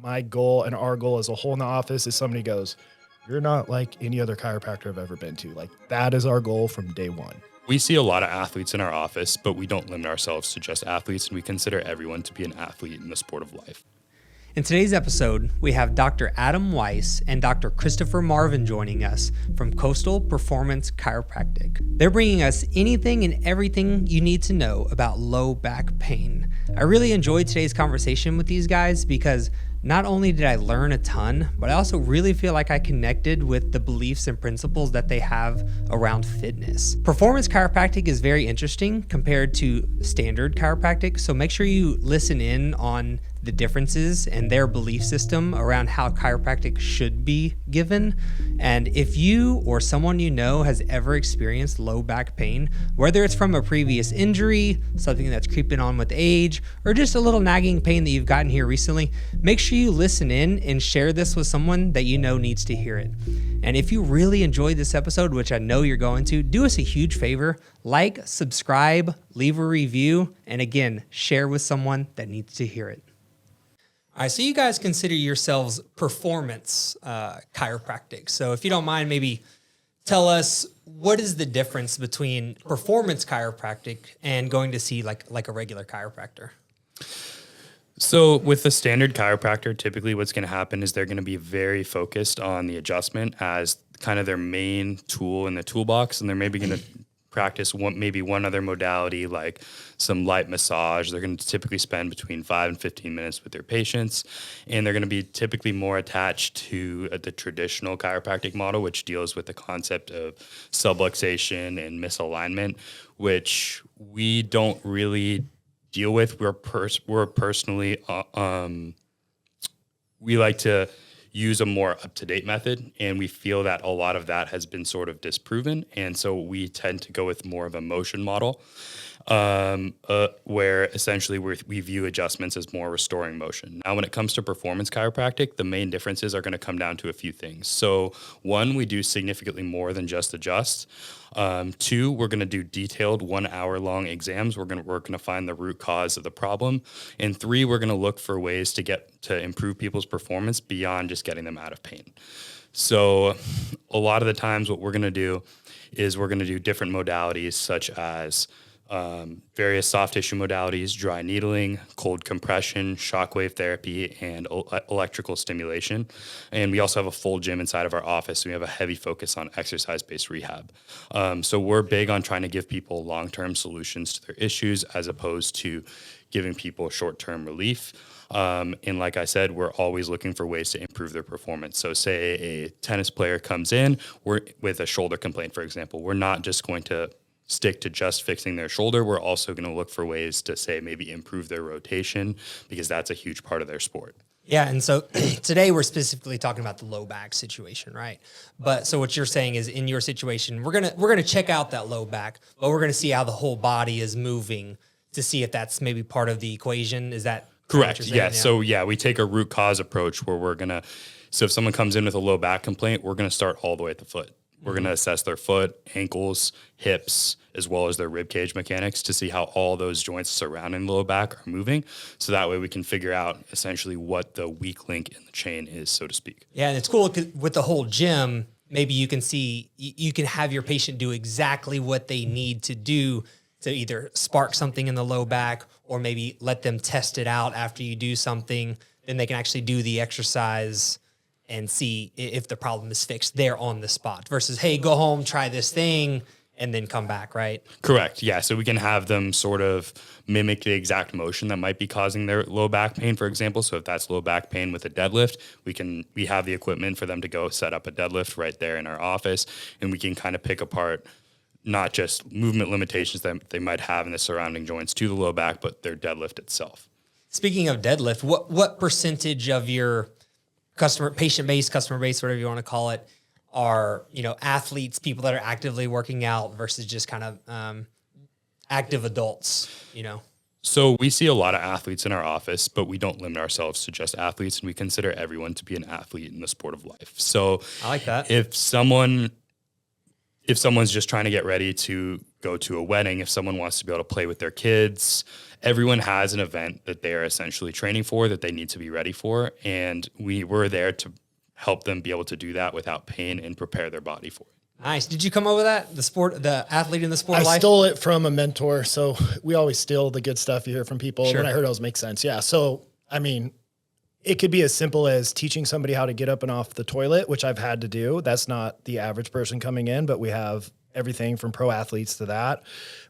my goal and our goal as a whole in the office is somebody goes, you're not like any other chiropractor I've ever been to. Like that is our goal from day one. We see a lot of athletes in our office, but we don't limit ourselves to just athletes, and we consider everyone to be an athlete in the sport of life. In today's episode, we have Dr. Adam Weiss and Dr. Christopher Marvin joining us from Coastal Performance Chiropractic. They're bringing us anything and everything you need to know about low back pain. I really enjoyed today's conversation with these guys because not only did I learn a ton, but I also really feel like I connected with the beliefs and principles that they have around fitness. Performance chiropractic is very interesting compared to standard chiropractic, so make sure you listen in on the differences and their belief system around how chiropractic should be given. And if you or someone you know has ever experienced low back pain, whether it's from a previous injury, something that's creeping on with age, or just a little nagging pain that you've gotten here recently, make sure you listen in and share this with someone that you know needs to hear it. And if you really enjoyed this episode, which I know you're going to, do us a huge favor, like, subscribe, leave a review, and again, share with someone that needs to hear it. All right, so you guys consider yourselves performance chiropractic. So if you don't mind, maybe tell us what is the difference between performance chiropractic and going to see like a regular chiropractor? So with the standard chiropractor, typically what's going to happen is they're going to be very focused on the adjustment as kind of their main tool in the toolbox, and they're maybe going to practice one other modality like some light massage. They're going to typically spend between 5 and 15 minutes with their patients, and they're going to be typically more attached to the traditional chiropractic model, which deals with the concept of subluxation and misalignment, which we don't really deal with. We're personally we like to use a more up-to-date method, and we feel that a lot of that has been sort of disproven, and so we tend to go with more of a motion model, where essentially we view adjustments as more restoring motion. Now, when it comes to performance chiropractic, the main differences are going to come down to a few things. So one, we do significantly more than just adjust. Two, we're going to do detailed 1 hour long exams. We're going to find the root cause of the problem. And three, we're going to look for ways to improve people's performance beyond just getting them out of pain. So a lot of the times what we're going to do is we're going to do different modalities such as various soft tissue modalities, dry needling, cold compression, shockwave therapy, and electrical stimulation. And we also have a full gym inside of our office. So we have a heavy focus on exercise-based rehab. So we're big on trying to give people long-term solutions to their issues as opposed to giving people short-term relief. And like I said, we're always looking for ways to improve their performance. So say a tennis player comes in with a shoulder complaint, for example. We're not just going to stick to just fixing their shoulder. We're also going to look for ways to say maybe improve their rotation, because that's a huge part of their sport. Yeah, and so today we're specifically talking about the low back situation, right? But so what you're saying is, in your situation, we're gonna check out that low back, but we're gonna see how the whole body is moving to see if that's maybe part of the equation. Is that correct? Yeah. So we take a root cause approach where so if someone comes in with a low back complaint, we're gonna start all the way at the foot. We're going to assess their foot, ankles, hips, as well as their rib cage mechanics to see how all those joints surrounding the low back are moving. So that way we can figure out essentially what the weak link in the chain is, so to speak. Yeah, and it's cool with the whole gym. Maybe you can have your patient do exactly what they need to do to either spark something in the low back, or maybe let them test it out after you do something. Then they can actually do the exercise and see if the problem is fixed there on the spot versus, hey, go home, try this thing, and then come back, right? Correct. Yeah. So we can have them sort of mimic the exact motion that might be causing their low back pain, for example. So if that's low back pain with a deadlift, we have the equipment for them to go set up a deadlift right there in our office, and we can kind of pick apart not just movement limitations that they might have in the surrounding joints to the low back, but their deadlift itself. Speaking of deadlift, what percentage of your customer base, whatever you want to call it, are, athletes, people that are actively working out versus just kind of active adults, So we see a lot of athletes in our office, but we don't limit ourselves to just athletes, and we consider everyone to be an athlete in the sport of life. So I like that. If someone if someone's just trying to get ready to go to a wedding, if someone wants to be able to play with their kids, everyone has an event that they are essentially training for that they need to be ready for. And we were there to help them be able to do that without pain and prepare their body for it. Nice. Did you come up with that? The athlete in the sport of I life? stole it from a mentor. So we always steal the good stuff you hear from people. Sure. When I heard it, it makes sense. Yeah. So, I mean, it could be as simple as teaching somebody how to get up and off the toilet, which I've had to do. That's not the average person coming in, but we have everything from pro athletes to that.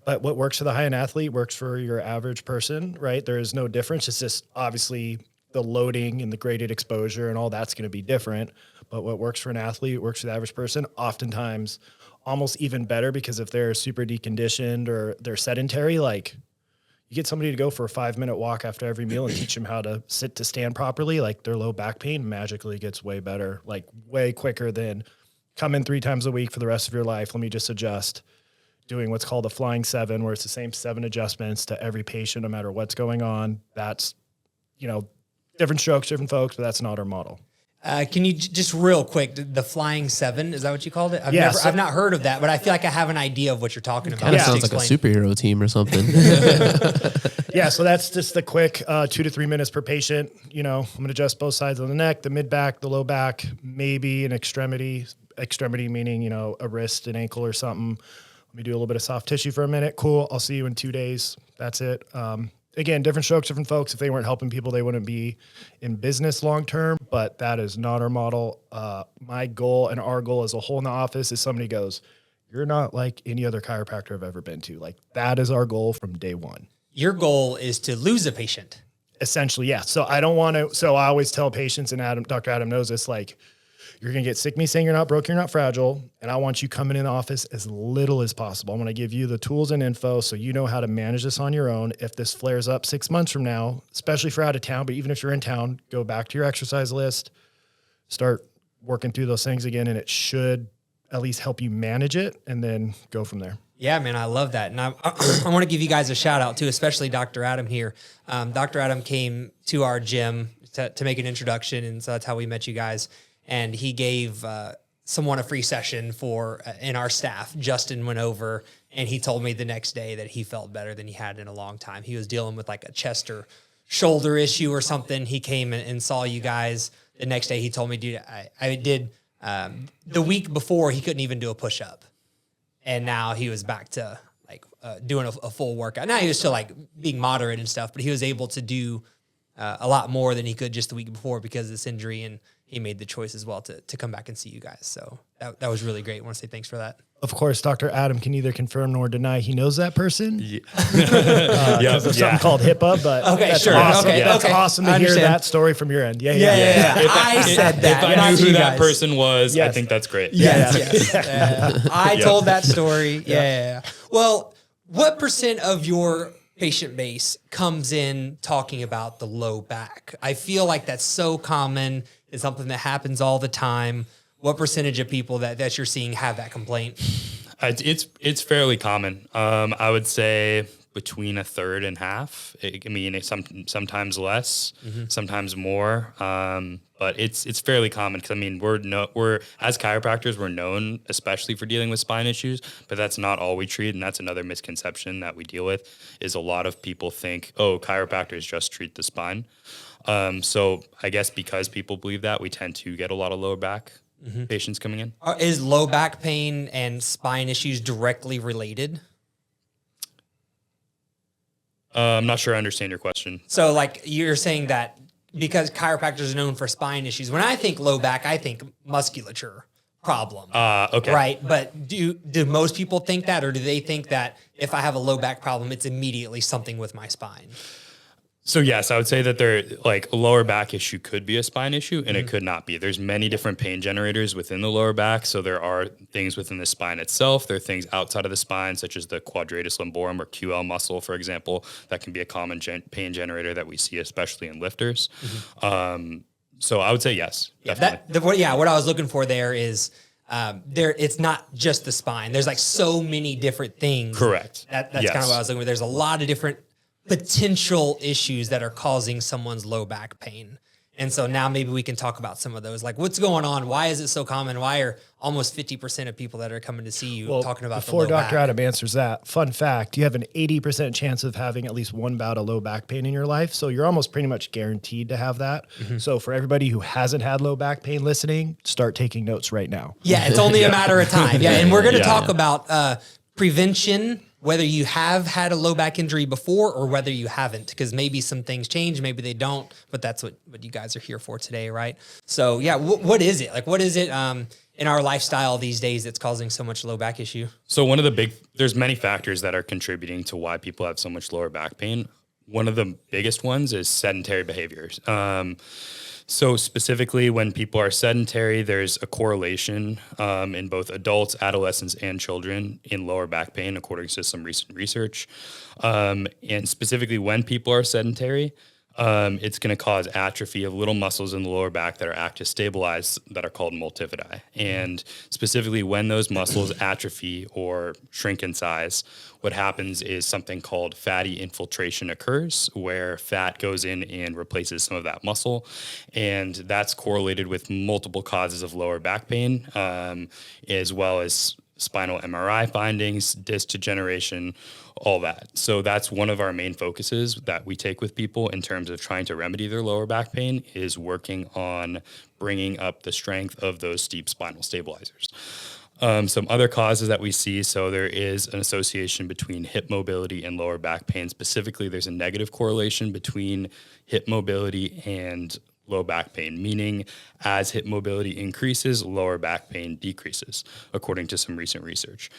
But what works for the high-end athlete works for your average person, right? There is no difference. It's just obviously the loading and the graded exposure and all that's going to be different. But what works for an athlete works for the average person, oftentimes almost even better, because if they're super deconditioned or they're sedentary, like you get somebody to go for a 5-minute walk after every meal and teach them how to sit to stand properly, like their low back pain magically gets way better, like way quicker than come in 3 times a week for the rest of your life. Let me just adjust. Doing what's called a flying 7, where it's the same 7 adjustments to every patient, no matter what's going on. That's, different strokes, different folks, but that's not our model. Can you just real quick, the flying 7, is that what you called it? I've not heard of that, but I feel like I have an idea of what you're talking about. Kind of sounds like a superhero team or something. Yeah, so that's just the quick 2 to 3 minutes per patient. I'm going to adjust both sides of the neck, the mid back, the low back, maybe an extremity meaning, a wrist, an ankle or something. Let me do a little bit of soft tissue for a minute. Cool. I'll see you in 2 days. That's it. Again, different strokes, different folks. If they weren't helping people, they wouldn't be in business long-term, but that is not our model. My goal and our goal as a whole in the office is somebody goes, you're not like any other chiropractor I've ever been to. Like that is our goal from day one. Your goal is to lose a patient. Essentially, yeah. So I don't want to, so I always tell patients, and Dr. Adam knows this, like, you're going to get sick of me saying you're not broken, you're not fragile. And I want you coming in the office as little as possible. I'm going to give you the tools and info so you know how to manage this on your own. If this flares up 6 months from now, especially for out of town, but even if you're in town, go back to your exercise list, start working through those things again, and it should at least help you manage it and then go from there. Yeah, man, I love that. And I want to give you guys a shout out too, especially Dr. Adam here. Dr. Adam came to our gym to make an introduction, and so that's how we met you guys. And he gave someone a free session in our staff. Justin went over, and he told me the next day that he felt better than he had in a long time. He was dealing with like a chest or shoulder issue or something. He came and saw you guys. The next day he told me, dude, I did the week before he couldn't even do a push-up. And now he was back to like doing a full workout. Now he was still like being moderate and stuff, but he was able to do a lot more than he could just the week before because of this injury, and he made the choice as well to come back and see you guys. So that was really great. I want to say thanks for that. Of course, Dr. Adam can neither confirm nor deny he knows that person. Yeah. Because of something called HIPAA, but Okay, that's sure. awesome. Okay, That's okay. awesome to I hear understand. that story from your end. Yeah. I said that. If I not knew who you that guys. person was, I Yes. think that's great. Yes. I Yeah. told that story. Yeah. Well, what % of your patient base comes in talking about the low back? I feel like that's so common. It's something that happens all the time. What percentage of people that you're seeing have that complaint? It's fairly common. I would say between a third and half. It's sometimes less, sometimes more. But it's fairly common because we're as chiropractors, we're known especially for dealing with spine issues, but that's not all we treat, and that's another misconception that we deal with. Is a lot of people think, oh, chiropractors just treat the spine. So I guess because people believe that, we tend to get a lot of lower back patients coming in. Is low back pain and spine issues directly related? I'm not sure I understand your question. So like you're saying that because chiropractors are known for spine issues, when I think low back, I think musculature problem. Okay. Right. But do most people think that, or do they think that if I have a low back problem, it's immediately something with my spine? So yes, I would say that there, like a lower back issue could be a spine issue, and it could not be. There's many different pain generators within the lower back. So there are things within the spine itself. There are things outside of the spine, such as the quadratus lumborum or QL muscle, for example, that can be a common pain generator that we see, especially in lifters. So I would say yes, definitely. What I was looking for there is it's not just the spine. There's like so many different things. Correct. That's Yes. kind of what I was looking for. There's a lot of different potential issues that are causing someone's low back pain. And so now maybe we can talk about some of those, like what's going on? Why is it so common? Why are almost 50% of people that are coming to see you talking about before the low Dr. back? Adam answers that, fun fact, you have an 80% chance of having at least one bout of low back pain in your life. So you're almost pretty much guaranteed to have that. So for everybody who hasn't had low back pain listening, start taking notes right now. Yeah, it's only a matter of time. Yeah, and we're going to talk about prevention, whether you have had a low back injury before or whether you haven't, because maybe some things change, maybe they don't, but that's what you guys are here for today, right? So yeah, what is it? Like, what is it in our lifestyle these days that's causing so much low back issue? So there's many factors that are contributing to why people have so much lower back pain. One of the biggest ones is sedentary behaviors. So specifically, when people are sedentary, there's a correlation in both adults, adolescents, and children in lower back pain, according to some recent research. And specifically, when people are sedentary, it's going to cause atrophy of little muscles in the lower back that are act to stabilize that are called multifidi. And specifically, when those muscles atrophy or shrink in size, what happens is something called fatty infiltration occurs, where fat goes in and replaces some of that muscle. And that's correlated with multiple causes of lower back pain, as well as spinal MRI findings, disc degeneration, all that. So that's one of our main focuses that we take with people in terms of trying to remedy their lower back pain, is working on bringing up the strength of those steep spinal stabilizers. Some other causes that we see, so there is an association between hip mobility and lower back pain. Specifically, there's a negative correlation between hip mobility and low back pain, meaning as hip mobility increases, lower back pain decreases, according to some recent research.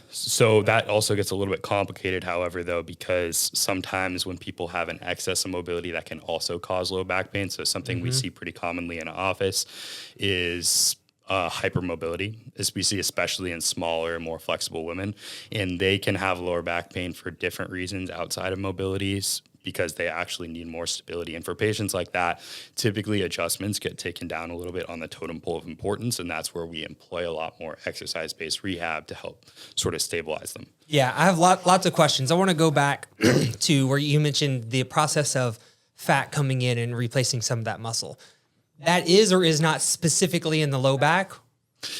So that also gets a little bit complicated, however, though, because sometimes when people have an excess of mobility, that can also cause low back pain. So something we see pretty commonly in an office is hypermobility, as we see especially in smaller, more flexible women, and they can have lower back pain for different reasons outside of mobilities, because they actually need more stability. And for patients like that, typically adjustments get taken down a little bit on the totem pole of importance, and that's where we employ a lot more exercise-based rehab to help sort of stabilize them. Yeah, I have lots of questions. I want to go back to where you mentioned the process of fat coming in and replacing some of that muscle. That is or is not specifically in the low back,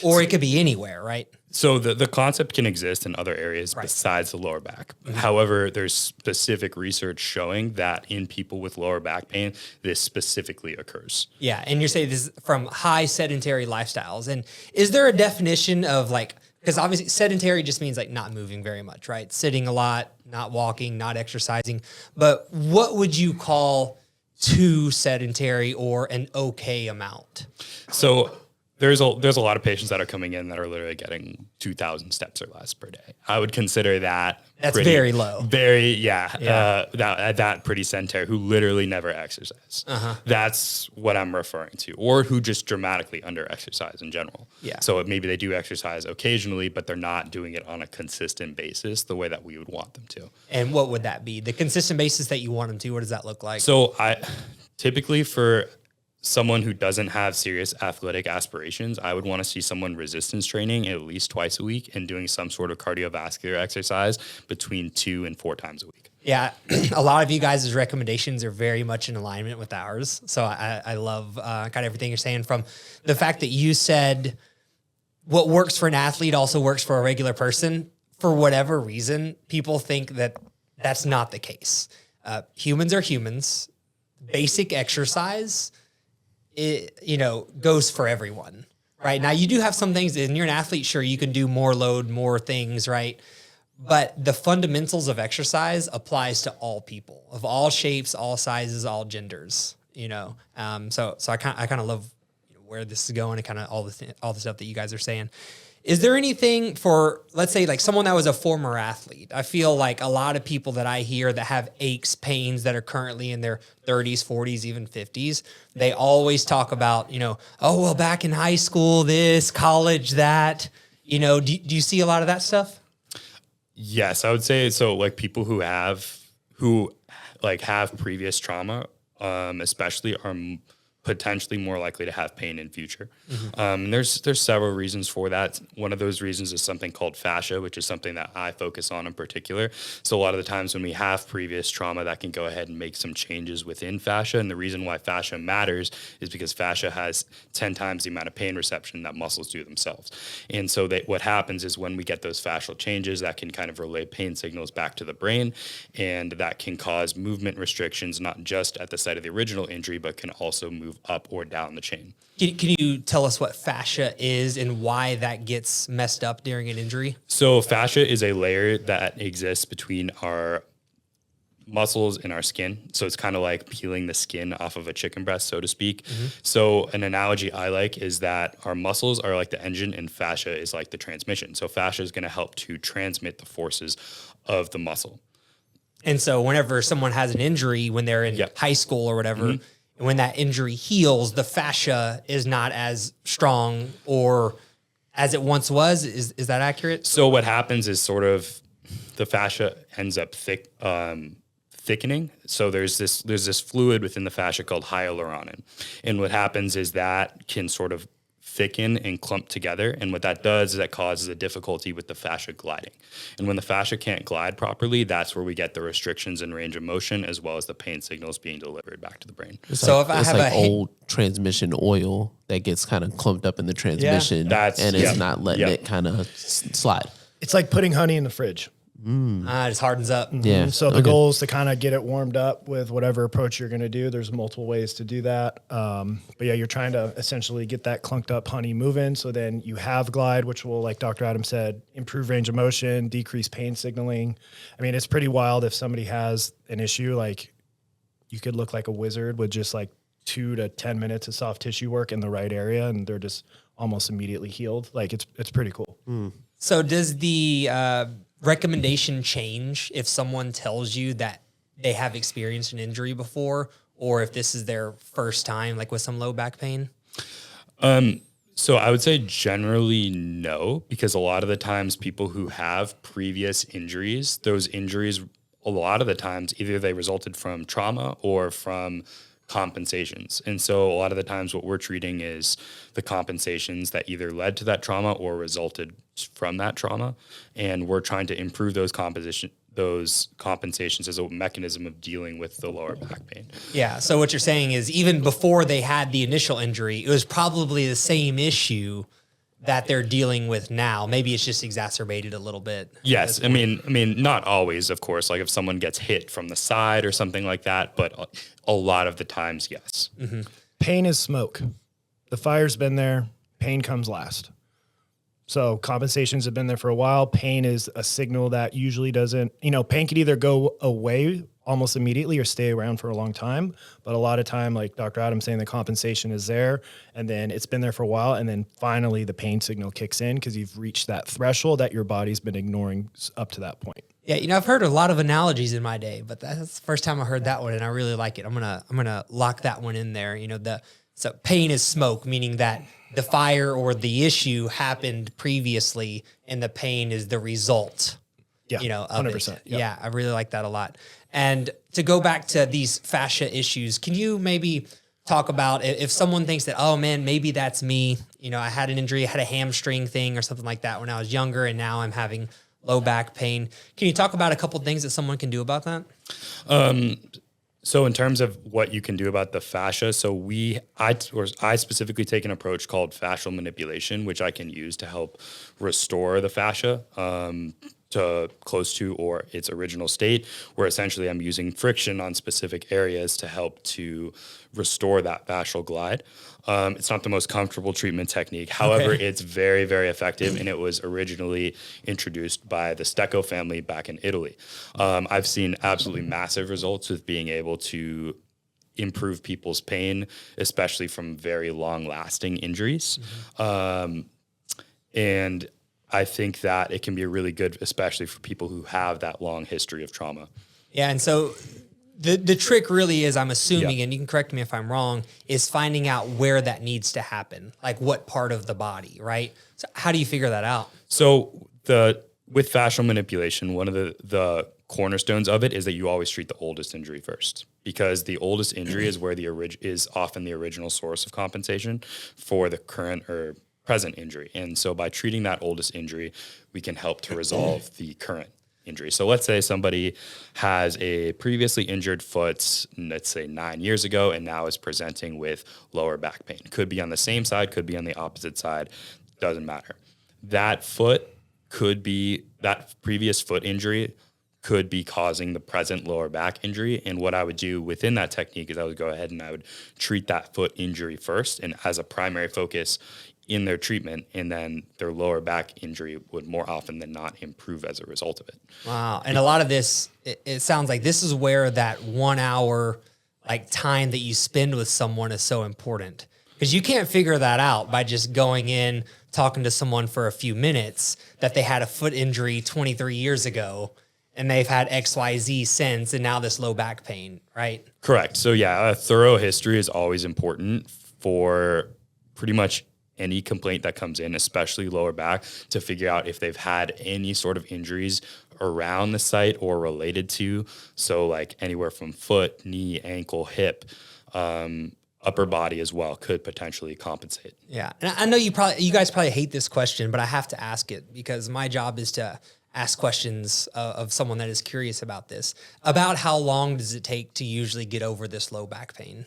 or it could be anywhere, right? So the concept can exist in other areas besides the lower back. However, there's specific research showing that in people with lower back pain, this specifically occurs. Yeah, and you're saying this is from high sedentary lifestyles. And is there a definition of like, because obviously sedentary just means like not moving very much, right? Sitting a lot, not walking, not exercising. But what would you call too sedentary or an okay amount? So there's a lot of patients that are coming in that are literally getting 2,000 steps or less per day. I would consider that's very low. That pretty sedentary, who literally never exercise. That's what I'm referring to, or who just dramatically under exercise in general. Yeah. So maybe they do exercise occasionally, but they're not doing it on a consistent basis the way that we would want them to. And what would that be? The consistent basis that you want them to? What does that look like? So I typically, for someone who doesn't have serious athletic aspirations, I would want to see someone resistance training at least twice a week and doing some sort of cardiovascular exercise between 2 and 4 times a week. Yeah, a lot of you guys' recommendations are very much in alignment with ours. So I love kind of everything you're saying, from the fact that you said what works for an athlete also works for a regular person. For whatever reason, people think that that's not the case. Humans are humans. Basic exercise, goes for everyone, right? Now, you do have some things, and you're an athlete, sure, you can do more load, more things, right? But the fundamentals of exercise applies to all people of all shapes, all sizes, all genders, So I kind of love where this is going and kind of all the stuff that you guys are saying. Is there anything for, let's say, like someone that was a former athlete? I feel like a lot of people that I hear that have aches, pains, that are currently in their 30s, 40s, even 50s, they always talk about, back in high school, this, college, that. Do you see a lot of that stuff? Yes, I would say so. Like people who have previous trauma, especially, are potentially more likely to have pain in future. And there's several reasons for that. One of those reasons is something called fascia, which is something that I focus on in particular. So a lot of the times when we have previous trauma, that can go ahead and make some changes within fascia. And the reason why fascia matters is because fascia has 10 times the amount of pain reception that muscles do themselves. And so what happens is when we get those fascial changes, that can kind of relay pain signals back to the brain, and that can cause movement restrictions, not just at the site of the original injury, but can also move up or down the chain. Can you tell us what fascia is and why that gets messed up during an injury? So fascia is a layer that exists between our muscles and our skin. So it's kind of like peeling the skin off of a chicken breast, so to speak. So an analogy I like is that our muscles are like the engine and fascia is like the transmission. So fascia is going to help to transmit the forces of the muscle. And so whenever someone has an injury when they're in high school or whatever, and when that injury heals, the fascia is not as strong or as it once was. Is that accurate? So what happens is sort of the fascia ends up thickening. So there's this fluid within the fascia called hyaluronin. And what happens is that can sort of thicken and clump together. And what that does is that causes a difficulty with the fascia gliding. And when the fascia can't glide properly, that's where we get the restrictions in range of motion, as well as the pain signals being delivered back to the brain. So if I have old transmission oil that gets kind of clumped up in the transmission, and it's not letting it kind of slide. It's like putting honey in the fridge. It just hardens up. Yeah. So the goal is to kind of get it warmed up with whatever approach you're going to do. There's multiple ways to do that. But yeah, you're trying to essentially get that clunked up honey moving. So then you have glide, which will, like Dr. Adam said, improve range of motion, decrease pain signaling. I mean, it's pretty wild if somebody has an issue, like you could look like a wizard with just like 2 to 10 minutes of soft tissue work in the right area, and they're just almost immediately healed. Like it's pretty cool. So does the recommendation change if someone tells you that they have experienced an injury before, or if this is their first time, like with some low back pain? So I would say generally no, because a lot of the times people who have previous injuries, those injuries, a lot of the times, either they resulted from trauma or from compensations. And so a lot of the times what we're treating is the compensations that either led to that trauma or resulted from that trauma. And we're trying to improve those compensations as a mechanism of dealing with the lower back pain. Yeah. So what you're saying is even before they had the initial injury, it was probably the same issue that they're dealing with now. Maybe it's just exacerbated a little bit. Yes. I mean, not always, of course, like if someone gets hit from the side or something like that, but a lot of the times, yes. Pain is smoke. The fire's been there. Pain comes last. So compensations have been there for a while. Pain is a signal that usually doesn't, pain can either go away almost immediately or stay around for a long time. But a lot of time, like Dr. Adam's saying, the compensation is there and then it's been there for a while. And then finally the pain signal kicks in because you've reached that threshold that your body's been ignoring up to that point. Yeah, I've heard a lot of analogies in my day, but that's the first time I heard that one and I really like it. I'm gonna lock that one in there. So pain is smoke, meaning that the fire or the issue happened previously and the pain is the result. Yeah, of 100%. it. Yeah, I really like that a lot. And to go back to these fascia issues, can you maybe talk about if someone thinks that, oh man, maybe that's me. I had an injury, I had a hamstring thing or something like that when I was younger, and now I'm having low back pain. Can you talk about a couple things that someone can do about that? So in terms of what you can do about the fascia, I specifically take an approach called fascial manipulation, which I can use to help restore the fascia to close to or its original state, where essentially I'm using friction on specific areas to help to restore that fascial glide. It's not the most comfortable treatment technique. However, It's very, very effective, and it was originally introduced by the Stecco family back in Italy. I've seen absolutely massive results with being able to improve people's pain, especially from very long-lasting injuries. And I think that it can be really good, especially for people who have that long history of trauma. Yeah, and so the trick really is, I'm assuming, and you can correct me if I'm wrong, is finding out where that needs to happen, like what part of the body, right? So how do you figure that out? So with fascial manipulation, one of the cornerstones of it is that you always treat the oldest injury first, because the oldest injury is where is often the original source of compensation for the current or present injury. And so by treating that oldest injury, we can help to resolve the current injury. So let's say somebody has a previously injured foot, let's say 9 years ago, and now is presenting with lower back pain. Could be on the same side, could be on the opposite side, doesn't matter. That previous foot injury could be causing the present lower back injury. And what I would do within that technique is I would go ahead and I would treat that foot injury first and as a primary focus in their treatment, and then their lower back injury would more often than not improve as a result of it. Wow. And a lot of this, it sounds like this is where that 1 hour like time that you spend with someone is so important, because you can't figure that out by just going in, talking to someone for a few minutes that they had a foot injury 23 years ago and they've had XYZ since, and now this low back pain, right? Correct. So yeah, a thorough history is always important for pretty much any complaint that comes in, especially lower back, to figure out if they've had any sort of injuries around the site or related to. So like anywhere from foot, knee, ankle, hip, upper body as well could potentially compensate. Yeah. And I know you guys probably hate this question, but I have to ask it because my job is to ask questions of someone that is curious about this. About how long does it take to usually get over this low back pain?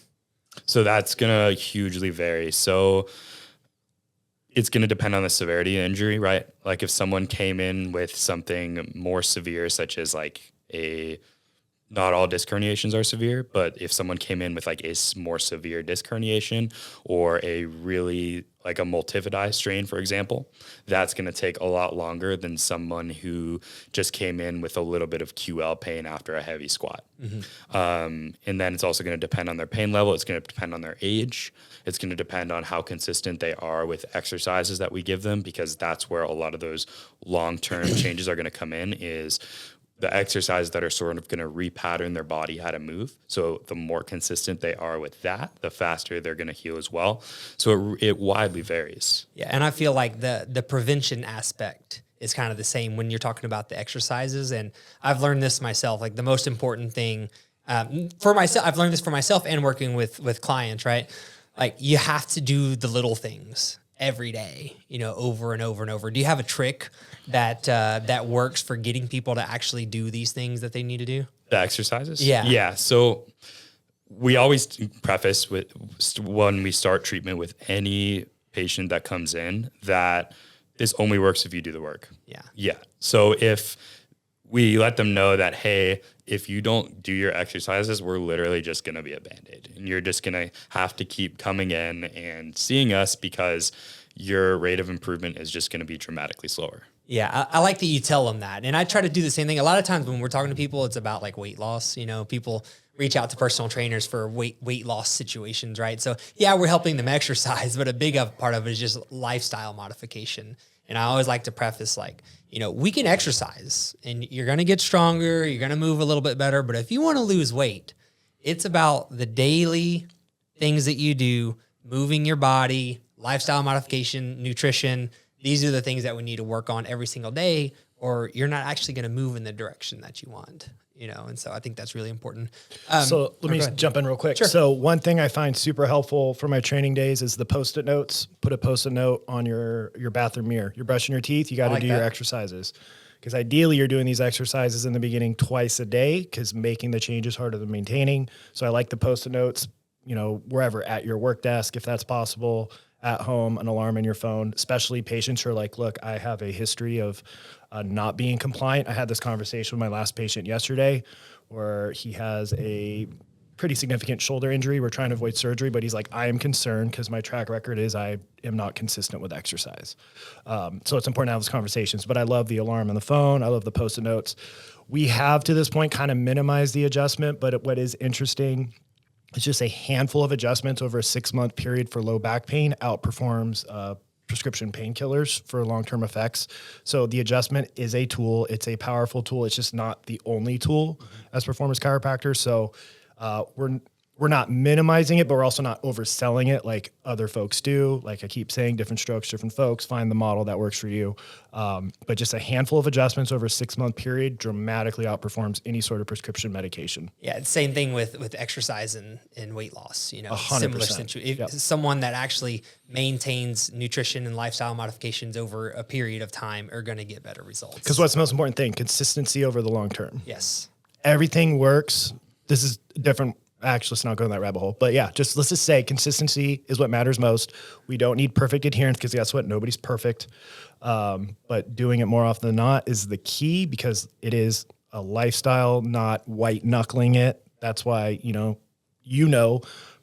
So that's going to hugely vary. So it's going to depend on the severity of the injury, right? Like if someone came in with something more severe, such as like not all disc herniations are severe, but if someone came in with like a more severe disc herniation or a really like a multifidi strain, for example, that's going to take a lot longer than someone who just came in with a little bit of QL pain after a heavy squat. Mm-hmm. And then it's also going to depend on their pain level. It's going to depend on their age. It's going to depend on how consistent they are with exercises that we give them, because that's where a lot of those long-term changes are going to come in, is the exercises that are sort of going to repattern their body how to move. So the more consistent they are with that, the faster they're going to heal as well. So it widely varies. Yeah, and I feel like the prevention aspect is kind of the same when you're talking about the exercises. And I've learned this myself, like the most important thing for myself, I've learned this for myself and working with clients, right? Like you have to do the little things every day, over and over and over. Do you have a trick that works for getting people to actually do these things that they need to do? The exercises? Yeah. Yeah. So we always preface with, when we start treatment with any patient that comes in, that this only works if you do the work. Yeah. Yeah. So if we let them know that, hey, if you don't do your exercises, we're literally just going to be a Band-Aid. And you're just going to have to keep coming in and seeing us because your rate of improvement is just going to be dramatically slower. Yeah, I like that you tell them that. And I try to do the same thing. A lot of times when we're talking to people, it's about like weight loss. People reach out to personal trainers for weight loss situations, right? So yeah, we're helping them exercise, but a big part of it is just lifestyle modification. And I always like to preface like, we can exercise and you're going to get stronger, you're going to move a little bit better. But if you want to lose weight, it's about the daily things that you do, moving your body, lifestyle modification, nutrition. These are the things that we need to work on every single day, or you're not actually going to move in the direction that you want. And so I think that's really important. So let me jump in real quick. Sure. So one thing I find super helpful for my training days is the Post-it notes. Put a Post-it note on your bathroom mirror. You're brushing your teeth. You got to do your exercises. Because ideally you're doing these exercises in the beginning twice a day, because making the change is harder than maintaining. So I like the Post-it notes, wherever, at your work desk, if that's possible, at home, an alarm in your phone, especially patients who are like, look, I have a history of not being compliant. I had this conversation with my last patient yesterday where he has a pretty significant shoulder injury. We're trying to avoid surgery, but he's like, I am concerned because my track record is I am not consistent with exercise. So it's important to have those conversations, but I love the alarm on the phone. I love the Post-it notes. We have to this point kind of minimized the adjustment, but what is interesting, it's just a handful of adjustments over a 6-month period for low back pain outperforms prescription painkillers for long-term effects. So the adjustment is a tool. It's a powerful tool. It's just not the only tool as performance chiropractors. So we're we're not minimizing it, but we're also not overselling it like other folks do. Like I keep saying, different strokes, different folks, find the model that works for you. But just a handful of adjustments over a 6-month period dramatically outperforms any sort of prescription medication. Yeah, it's same thing with exercise and weight loss. 100%. Similar situation. If someone that actually maintains nutrition and lifestyle modifications over a period of time are going to get better results. Because what's the most important thing? Consistency over the long term. Yes. Everything works. This is different. Actually, let's not go in that rabbit hole. But yeah, let's just say consistency is what matters most. We don't need perfect adherence because guess what? Nobody's perfect. But doing it more often than not is the key because it is a lifestyle, not white knuckling it. That's why,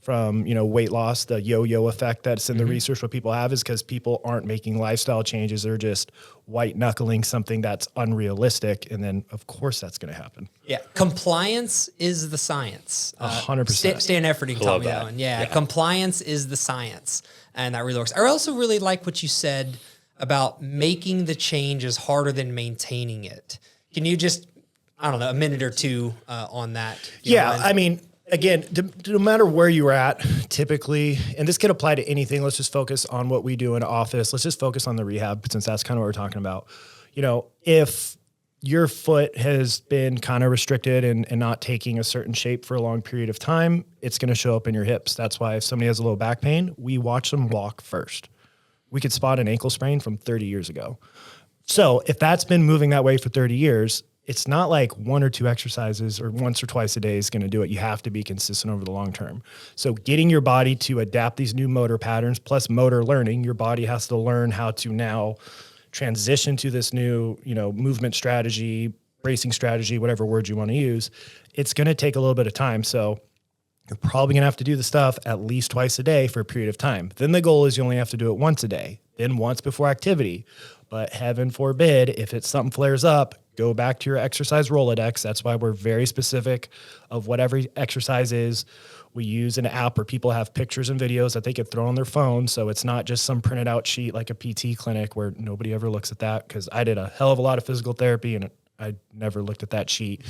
from, weight loss, the yo-yo effect that's in the research, what people have is because people aren't making lifestyle changes. They're just white knuckling something that's unrealistic. And then of course that's going to happen. Yeah. Compliance is the science. 100%. Stan Efferding taught me that one. Yeah. Compliance is the science. And that really works. I also really like what you said about making the change is harder than maintaining it. Can you just, a minute or two on that? Yeah. I mean, again, no matter where you're at, typically, and this could apply to anything, let's just focus on what we do in office. Let's just focus on the rehab since that's kind of what we're talking about. If your foot has been kind of restricted and not taking a certain shape for a long period of time, it's going to show up in your hips. That's why if somebody has a low back pain, we watch them walk first. We could spot an ankle sprain from 30 years ago. So if that's been moving that way for 30 years, it's not like 1 or 2 exercises or once or twice a day is going to do it. You have to be consistent over the long term. So getting your body to adapt these new motor patterns plus motor learning, your body has to learn how to now transition to this new, movement strategy, bracing strategy, whatever word you want to use. It's going to take a little bit of time. So you're probably going to have to do the stuff at least twice a day for a period of time. Then the goal is you only have to do it once a day, then once before activity. But heaven forbid, if it's something flares up, go back to your exercise Rolodex. That's why we're very specific of what every exercise is. We use an app where people have pictures and videos that they could throw on their phone. So it's not just some printed out sheet like a PT clinic where nobody ever looks at that, because I did a hell of a lot of physical therapy and I never looked at that sheet.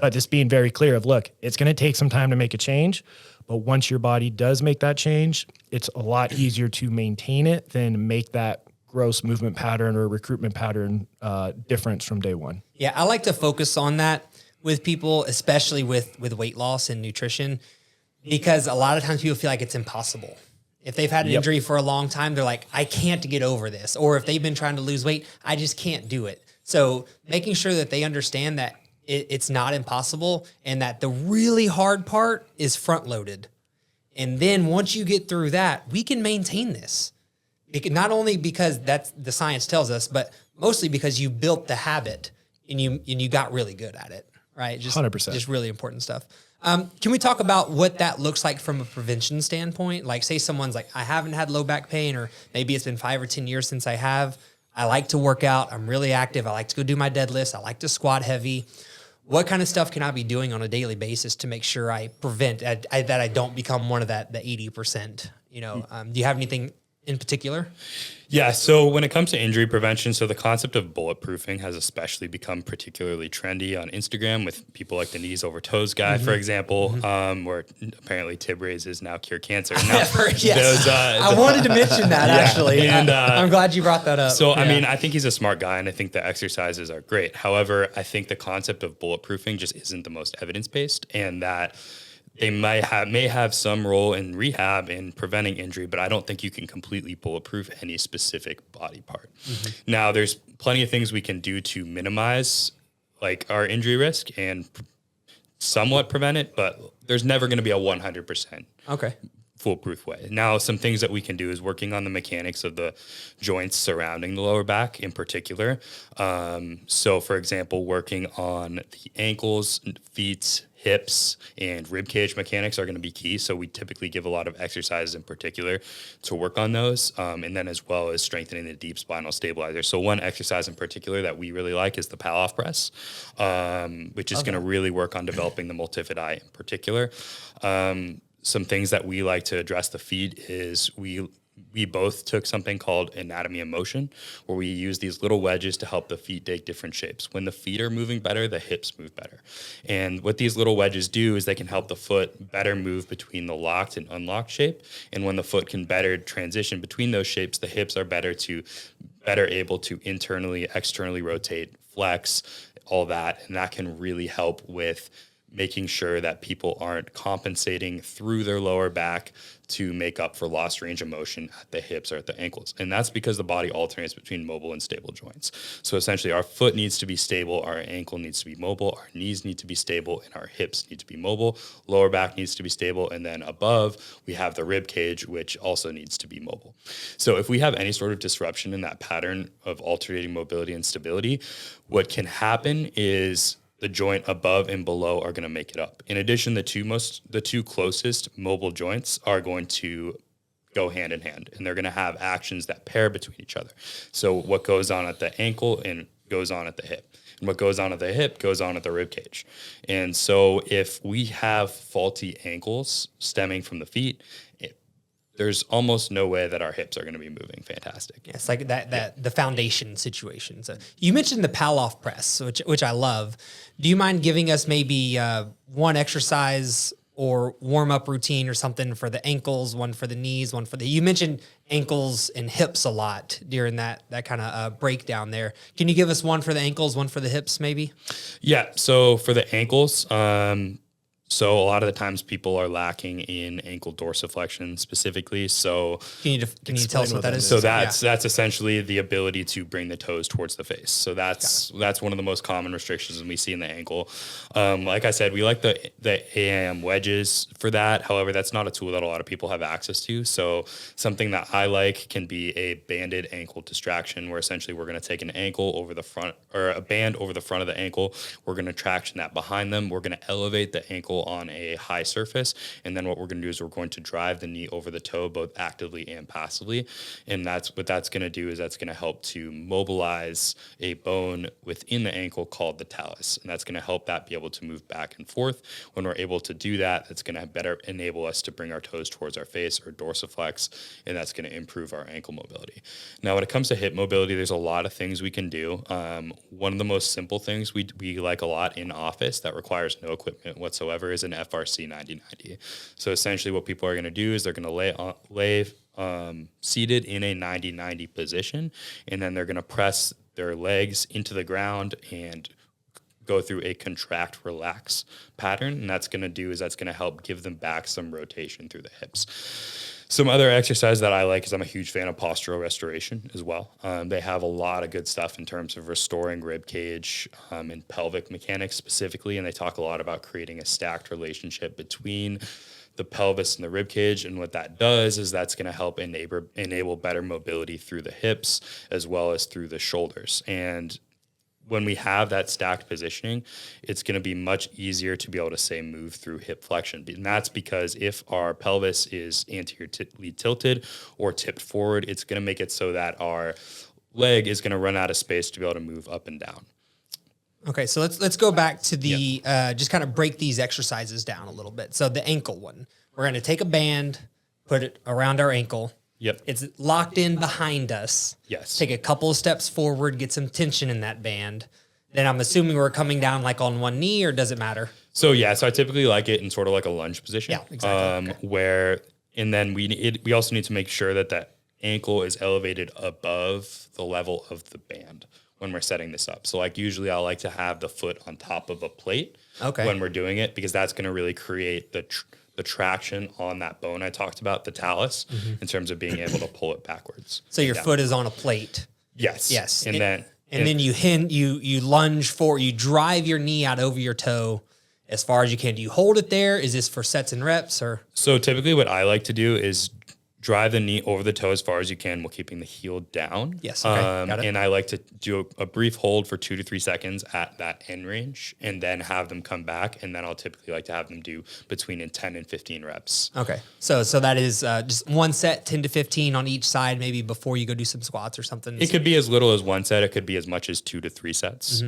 But just being very clear of, look, it's going to take some time to make a change. But once your body does make that change, it's a lot easier to maintain it than make that gross movement pattern or recruitment pattern difference from day one. Yeah, I like to focus on that with people, especially with weight loss and nutrition, because a lot of times people feel like it's impossible. If they've had an injury for a long time, they're like, I can't get over this. Or if they've been trying to lose weight, I just can't do it. So making sure that they understand that it's not impossible and that the really hard part is front loaded. And then once you get through that, we can maintain this. Not only because that's the science tells us, but mostly because you built the habit and you got really good at it, right? 100%. Just really important stuff. Can we talk about what that looks like from a prevention standpoint? Like say someone's like, I haven't had low back pain, or maybe it's been 5 or 10 years since I have. I like to work out. I'm really active. I like to go do my deadlifts. I like to squat heavy. What kind of stuff can I be doing on a daily basis to make sure I prevent that I don't become one of the 80%? Do you have anything in particular? Yeah. So when it comes to injury prevention, so the concept of bulletproofing has especially become particularly trendy on Instagram with people like the knees over toes guy, for example, where apparently tib raise is now cure cancer. Now, I wanted to mention that actually. And I'm glad you brought that up. So, I mean, I think he's a smart guy and I think the exercises are great. However, I think the concept of bulletproofing just isn't the most evidence-based, and that they may have some role in rehab in preventing injury, but I don't think you can completely bulletproof any specific body part. Now, there's plenty of things we can do to minimize like our injury risk and somewhat prevent it, but there's never going to be a 100% foolproof way. Now, some things that we can do is working on the mechanics of the joints surrounding the lower back in particular. So, for example, working on the ankles, feet, hips, and rib cage mechanics are going to be key. So we typically give a lot of exercises in particular to work on those. And then as well as strengthening the deep spinal stabilizer. So one exercise in particular that we really like is the pal-off press, which is going to really work on developing the multifidi in particular. Some things that we like to address the feet is we we both took something called anatomy of motion, where we use these little wedges to help the feet take different shapes. When the feet are moving better, the hips move better. And what these little wedges do is they can help the foot better move between the locked and unlocked shape. And when the foot can better transition between those shapes, the hips are better able to internally, externally rotate, flex, all that. And that can really help with making sure that people aren't compensating through their lower back to make up for lost range of motion at the hips or at the ankles. And that's because the body alternates between mobile and stable joints. So essentially our foot needs to be stable, our ankle needs to be mobile, our knees need to be stable, and our hips need to be mobile. Lower back needs to be stable. And then above, we have the rib cage, which also needs to be mobile. So if we have any sort of disruption in that pattern of alternating mobility and stability, what can happen is the joint above and below are going to make it up. In addition, the two closest mobile joints are going to go hand in hand, and they're going to have actions that pair between each other. So what goes on at the ankle and goes on at the hip, and what goes on at the hip goes on at the rib cage. And so if we have faulty ankles stemming from the feet, there's almost no way that our hips are going to be moving fantastic. It's like the foundation situation. So you mentioned the Palloff press, which I love. Do you mind giving us maybe one exercise or warm-up routine or something for the ankles, one for the knees, one for you mentioned ankles and hips a lot during that kind of breakdown there. Can you give us one for the ankles, one for the hips maybe? Yeah. So for the ankles, so a lot of the times people are lacking in ankle dorsiflexion specifically. So can you tell us what that is? So that's essentially the ability to bring the toes towards the face. So that's one of the most common restrictions we see in the ankle. Like I said, we like the AAM wedges for that. However, that's not a tool that a lot of people have access to. So something that I like can be a banded ankle distraction, where essentially we're going to take an ankle over the front, or a band over the front of the ankle. We're going to traction that behind them. We're going to elevate the ankle on a high surface, and then what we're going to do is we're going to drive the knee over the toe both actively and passively. And that's what that's going to do, is that's going to help to mobilize a bone within the ankle called the talus, and that's going to help that be able to move back and forth. When we're able to do that, that's going to better enable us to bring our toes towards our face or dorsiflex, and that's going to improve our ankle mobility. Now, when it comes to hip mobility, there's a lot of things we can do. One of the most simple things we like a lot in office that requires no equipment whatsoever is an FRC 90-90. So essentially what people are going to do is they're going to lay seated in a 90-90 position, and then they're going to press their legs into the ground and go through a contract relax pattern. And that's going to help give them back some rotation through the hips. Some other exercise that I like is I'm a huge fan of postural restoration as well. They have a lot of good stuff in terms of restoring rib cage and pelvic mechanics specifically, and they talk a lot about creating a stacked relationship between the pelvis and the rib cage. And what that does is that's going to help enable better mobility through the hips as well as through the shoulders. And when we have that stacked positioning, it's going to be much easier to be able to, say, move through hip flexion. And that's because if our pelvis is anteriorly tilted or tipped forward, it's going to make it so that our leg is going to run out of space to be able to move up and down. Okay, so let's go back to the just kind of break these exercises down a little bit. So the ankle one, we're going to take a band, put it around our ankle. Yep. It's locked in behind us. Yes. Take a couple of steps forward, get some tension in that band. Then I'm assuming we're coming down like on one knee, or does it matter? So I typically like it in sort of like a lunge position. Yeah, exactly. And then we also need to make sure that that ankle is elevated above the level of the band when we're setting this up. So like usually I like to have the foot on top of a plate when we're doing it, because that's going to really create the traction on that bone I talked about, the talus, in terms of being able to pull it backwards. So your foot is on a plate. Yes. And then you lunge forward, you drive your knee out over your toe as far as you can. Do you hold it there? Is this for sets and reps, or? So typically what I like to do is drive the knee over the toe as far as you can while keeping the heel down. Yes. Okay. Got it. And I like to do a brief hold for 2 to 3 seconds at that end range, and then have them come back. And then I'll typically like to have them do between 10 and 15 reps. Okay. So that is just one set, 10 to 15 on each side, maybe before you go do some squats or something. It could be as little as one set. It could be as much as 2 to 3 sets,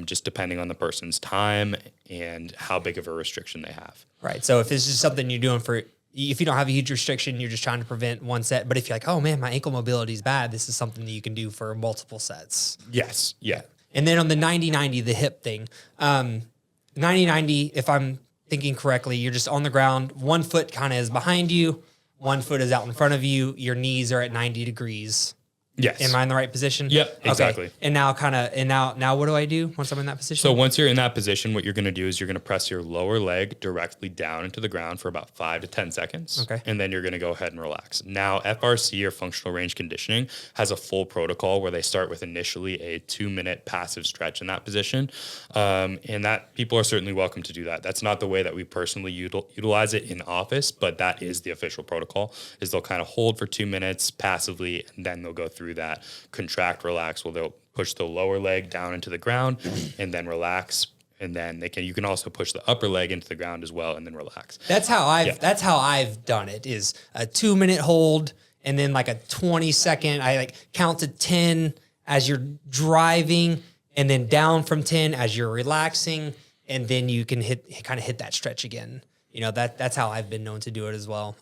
just depending on the person's time and how big of a restriction they have. Right. So if this is something you're doing for if you don't have a huge restriction, you're just trying to prevent one set. But if you're like, oh man, my ankle mobility is bad, this is something that you can do for multiple sets. Yes. Yeah. And then on the 90-90, the hip thing, 90-90, if I'm thinking correctly, you're just on the ground. One foot kind of is behind you. One foot is out in front of you. Your knees are at 90 degrees. Yes. Am I in the right position? Yep, exactly. Okay. And now what do I do once I'm in that position? So once you're in that position, what you're going to do is you're going to press your lower leg directly down into the ground for about 5 to 10 seconds. Okay. And then you're going to go ahead and relax. Now, FRC or functional range conditioning has a full protocol where they start with initially a 2-minute passive stretch in that position. And that people are certainly welcome to do that. That's not the way that we personally utilize it in office, but that is the official protocol, is they'll kind of hold for 2 minutes passively, and then they'll go through that contract, relax. Well, they'll push the lower leg down into the ground and then relax. And then you can also push the upper leg into the ground as well and then relax. That's how I've done it, is a 2-minute hold and then like a 20-second. I count to 10 as you're driving and then down from 10 as you're relaxing. And then you can hit that stretch again. That's how I've been known to do it as well.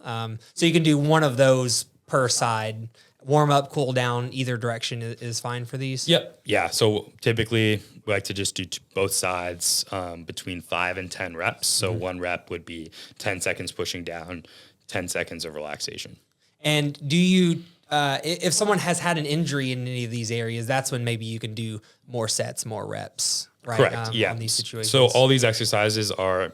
So you can do one of those per side. Warm up, cool down, either direction is fine for these. Yep. Yeah. So typically we like to just do both sides between 5 and 10 reps. So one rep would be 10 seconds pushing down, 10 seconds of relaxation. And do you, if someone has had an injury in any of these areas, that's when maybe you can do more sets, more reps, right? Correct. Yeah. On these situations. So all these exercises are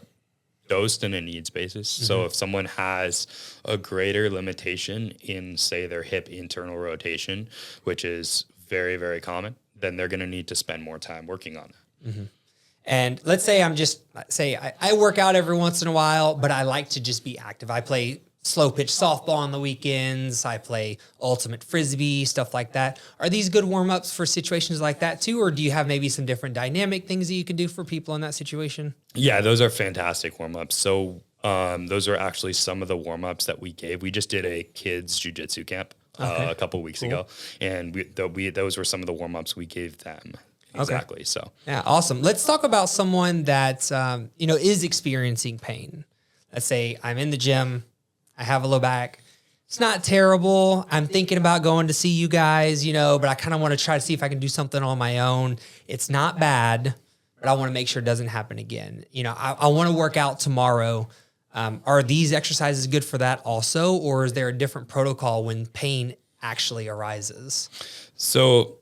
dosed in a needs basis. So if someone has a greater limitation in, say, their hip internal rotation, which is very, very common, then they're going to need to spend more time working on that. Mm-hmm. And let's say I work out every once in a while, but I like to just be active. I play slow pitch softball on the weekends. I play ultimate frisbee, stuff like that. Are these good warm-ups for situations like that too? Or do you have maybe some different dynamic things that you can do for people in that situation? Yeah, those are fantastic warm-ups. So those are actually some of the warm-ups that we gave. We just did a kids jiu-jitsu camp a couple weeks ago. And those were some of the warm-ups we gave them. Exactly. Okay. So yeah, awesome. Let's talk about someone that, is experiencing pain. Let's say I'm in the gym. I have a low back. It's not terrible. I'm thinking about going to see you guys, but I kind of want to try to see if I can do something on my own. It's not bad, but I want to make sure it doesn't happen again. I want to work out tomorrow. Are these exercises good for that also, or is there a different protocol when pain actually arises? So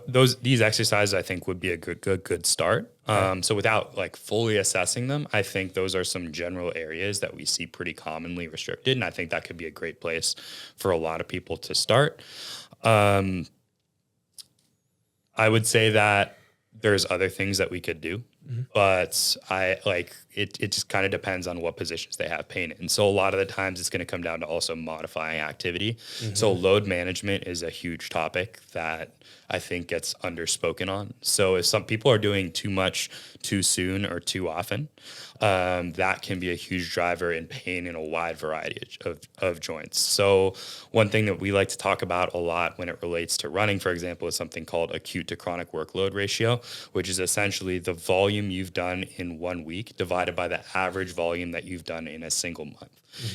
these exercises I think would be a good start. So without fully assessing them, I think those are some general areas that we see pretty commonly restricted. And I think that could be a great place for a lot of people to start. I would say that there's other things that we could do, but it just kind of depends on what positions they have pain in. So a lot of the times it's going to come down to also modifying activity. So load management is a huge topic that I think gets underspoken on. So if some people are doing too much too soon or too often, that can be a huge driver in pain in a wide variety of joints. So one thing that we like to talk about a lot when it relates to running, for example, is something called acute to chronic workload ratio, which is essentially the volume you've done in 1 week divided by the average volume that you've done in a single month.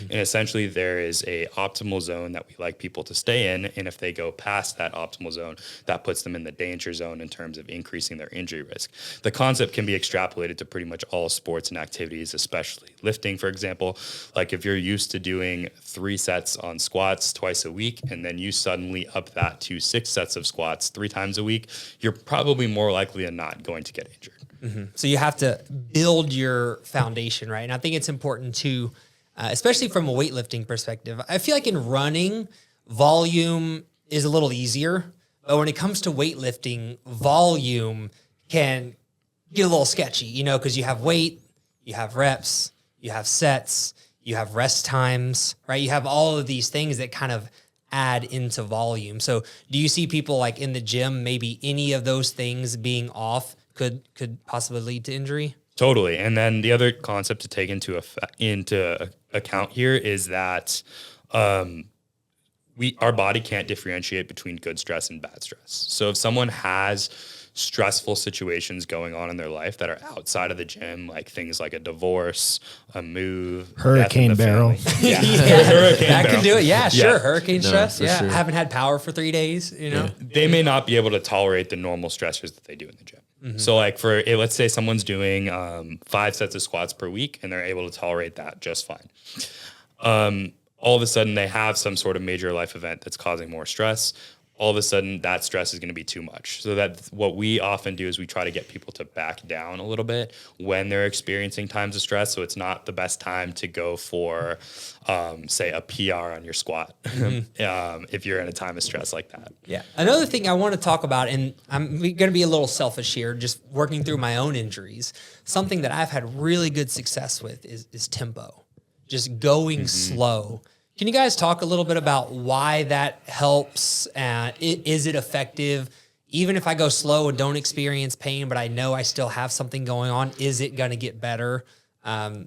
And essentially there is a optimal zone that we like people to stay in. And if they go past that optimal zone, that puts them in the danger zone in terms of increasing their injury risk. The concept can be extrapolated to pretty much all sports and activities, especially lifting, for example. Like if you're used to doing 3 sets on squats twice a week, and then you suddenly up that to 6 sets of squats 3 times a week, you're probably more likely than not going to get injured. So you have to build your foundation, right? And I think it's important to, especially from a weightlifting perspective. I feel like in running, volume is a little easier, but when it comes to weightlifting, volume can get a little sketchy, because you have weight, you have reps, you have sets, you have rest times, right? You have all of these things that kind of add into volume. So do you see people in the gym, maybe any of those things being off could possibly lead to injury? Totally. And then the other concept to take into account here is that our body can't differentiate between good stress and bad stress. So if someone has stressful situations going on in their life that are outside of the gym, like things like a divorce, a move, hurricane barrel. Yeah. Hurricane That barrel. could do it. Yeah, sure. Hurricane stress. for Yeah. sure. Haven't had power for 3 days, you know? They may not be able to tolerate the normal stressors that they do in the gym. So like let's say someone's doing 5 sets of squats per week and they're able to tolerate that just fine. All of a sudden they have some sort of major life event that's causing more stress. All of a sudden that stress is going to be too much. So that what we often do is we try to get people to back down a little bit when they're experiencing times of stress. So it's not the best time to go for, say, a PR on your squat if you're in a time of stress like that. Yeah. Another thing I want to talk about, and I'm going to be a little selfish here, just working through my own injuries. Something that I've had really good success with is tempo, just going slow. Can you guys talk a little bit about why that helps? Is it effective? Even if I go slow and don't experience pain, but I know I still have something going on, is it going to get better?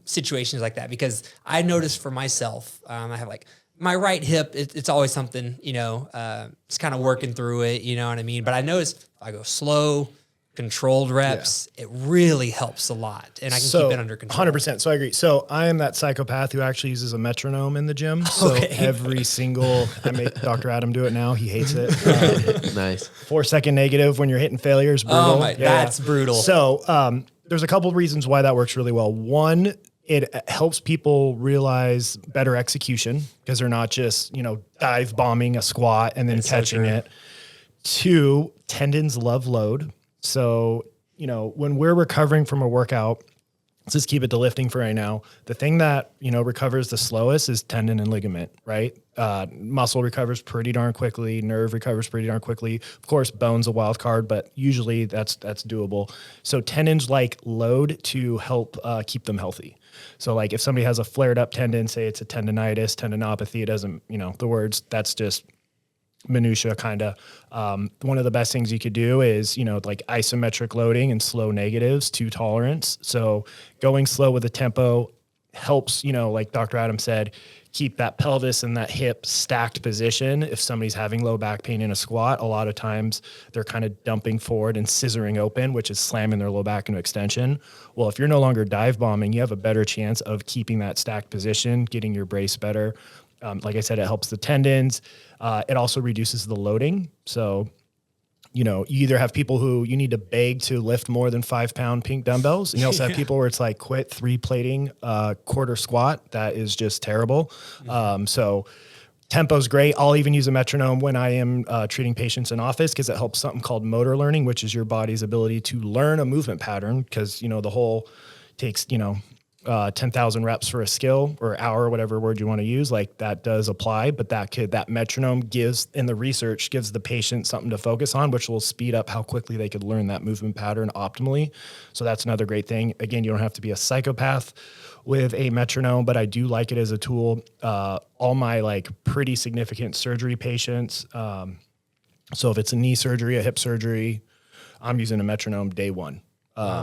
Situations like that. Because I noticed for myself, I have like my right hip, it's always something, it's kind of working through it, you know what I mean? But I noticed if I go slow, controlled reps, it really helps a lot, and I can keep it under control. 100%. So I agree. So I am that psychopath who actually uses a metronome in the gym. So every single, I make Dr. Adam do it now. He hates it. Nice. 4-second negative when you're hitting failure is brutal. Oh my, that's brutal. So there's a couple of reasons why that works really well. One, it helps people realize better execution because they're not just, dive bombing a squat and then catching it. 2, tendons love load. So, when we're recovering from a workout, let's just keep it to lifting for right now. The thing that, recovers the slowest is tendon and ligament, right? Muscle recovers pretty darn quickly. Nerve recovers pretty darn quickly. Of course, bone's a wild card, but usually that's doable. So tendons like load to help keep them healthy. So like if somebody has a flared up tendon, say it's a tendonitis, tendinopathy, it doesn't, the words, that's just minutia kind of. One of the best things you could do is, like isometric loading and slow negatives to tolerance. So going slow with a tempo helps, like Dr. Adam said, keep that pelvis and that hip stacked position. If somebody's having low back pain in a squat, a lot of times they're kind of dumping forward and scissoring open, which is slamming their low back into extension. Well, if you're no longer dive bombing, you have a better chance of keeping that stacked position, getting your brace better. Like I said, it helps the tendons. It also reduces the loading. So, you either have people who you need to beg to lift more than 5-pound pink dumbbells. And you also have people where it's like quit 3 plating, quarter squat. That is just terrible. So tempo's great. I'll even use a metronome when I am treating patients in office because it helps something called motor learning, which is your body's ability to learn a movement pattern because, the whole takes, 10,000 reps for a skill or hour, whatever word you want to use, like that does apply, but that metronome gives, in the research, gives the patient something to focus on, which will speed up how quickly they could learn that movement pattern optimally. So that's another great thing. Again, you don't have to be a psychopath with a metronome, but I do like it as a tool. All my pretty significant surgery patients. So if it's a knee surgery, a hip surgery, I'm using a metronome day one.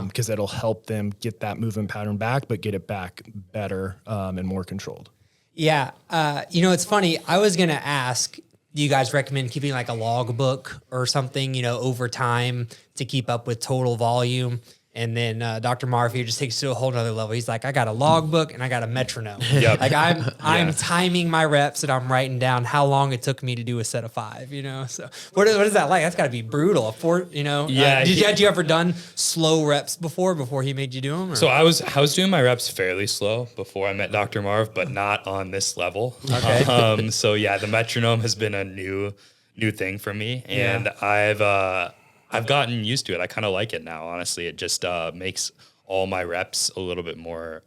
Because it'll help them get that movement pattern back, but get it back better and more controlled. Yeah. It's funny. I was going to ask, do you guys recommend keeping like a log book or something, over time to keep up with total volume? And then Dr. Marv here just takes it to a whole nother level. He's like, I got a logbook and I got a metronome. Yep. Like I'm timing my reps and I'm writing down how long it took me to do a set of 5, So what is that like? That's got to be brutal. Yeah. Had you ever done slow reps before he made you do them? Or? So I was doing my reps fairly slow before I met Dr. Marv, but not on this level. Okay. So yeah, the metronome has been a new thing for me, and I've gotten used to it. I kind of like it now, honestly. It just makes all my reps a little bit more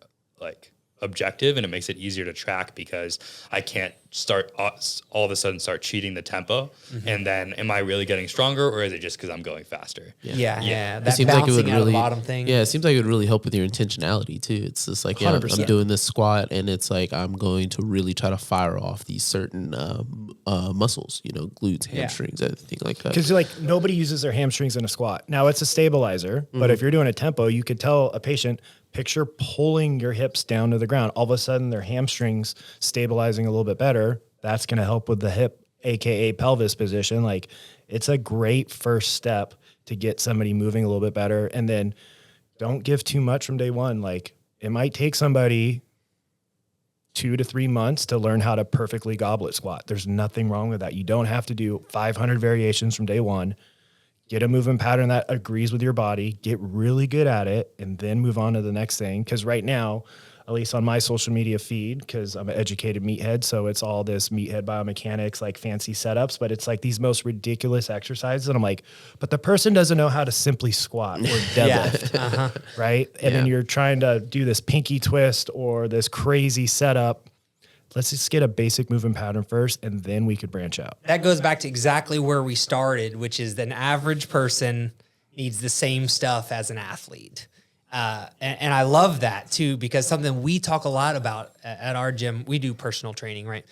objective, and it makes it easier to track because I can't start all of a sudden start cheating the tempo. And then am I really getting stronger, or is it just because I'm going faster? Yeah. It seems like it would out of really, the bottom thing. Yeah, it seems like it would really help with your intentionality too. It's just like, I'm doing this squat and it's like, I'm going to really try to fire off these certain muscles, glutes, hamstrings, everything like that. Because nobody uses their hamstrings in a squat. Now it's a stabilizer, but if you're doing a tempo, you could tell a patient, picture pulling your hips down to the ground. All of a sudden their hamstrings stabilizing a little bit better. That's going to help with the hip, AKA pelvis position. It's a great first step to get somebody moving a little bit better. And then don't give too much from day one. Like it might take somebody 2 to 3 months to learn how to perfectly goblet squat. There's nothing wrong with that. You don't have to do 500 variations from day one. Get a movement pattern that agrees with your body, get really good at it, and then move on to the next thing. Because right now, at least on my social media feed, because I'm an educated meathead, so it's all this meathead biomechanics, like fancy setups, but it's like these most ridiculous exercises. And I'm like, but the person doesn't know how to simply squat or deadlift, right? And then you're trying to do this pinky twist or this crazy setup. Let's just get a basic movement pattern first, and then we could branch out. That goes back to exactly where we started, which is an average person needs the same stuff as an athlete. And I love that too, because something we talk a lot about at our gym, we do personal training, right?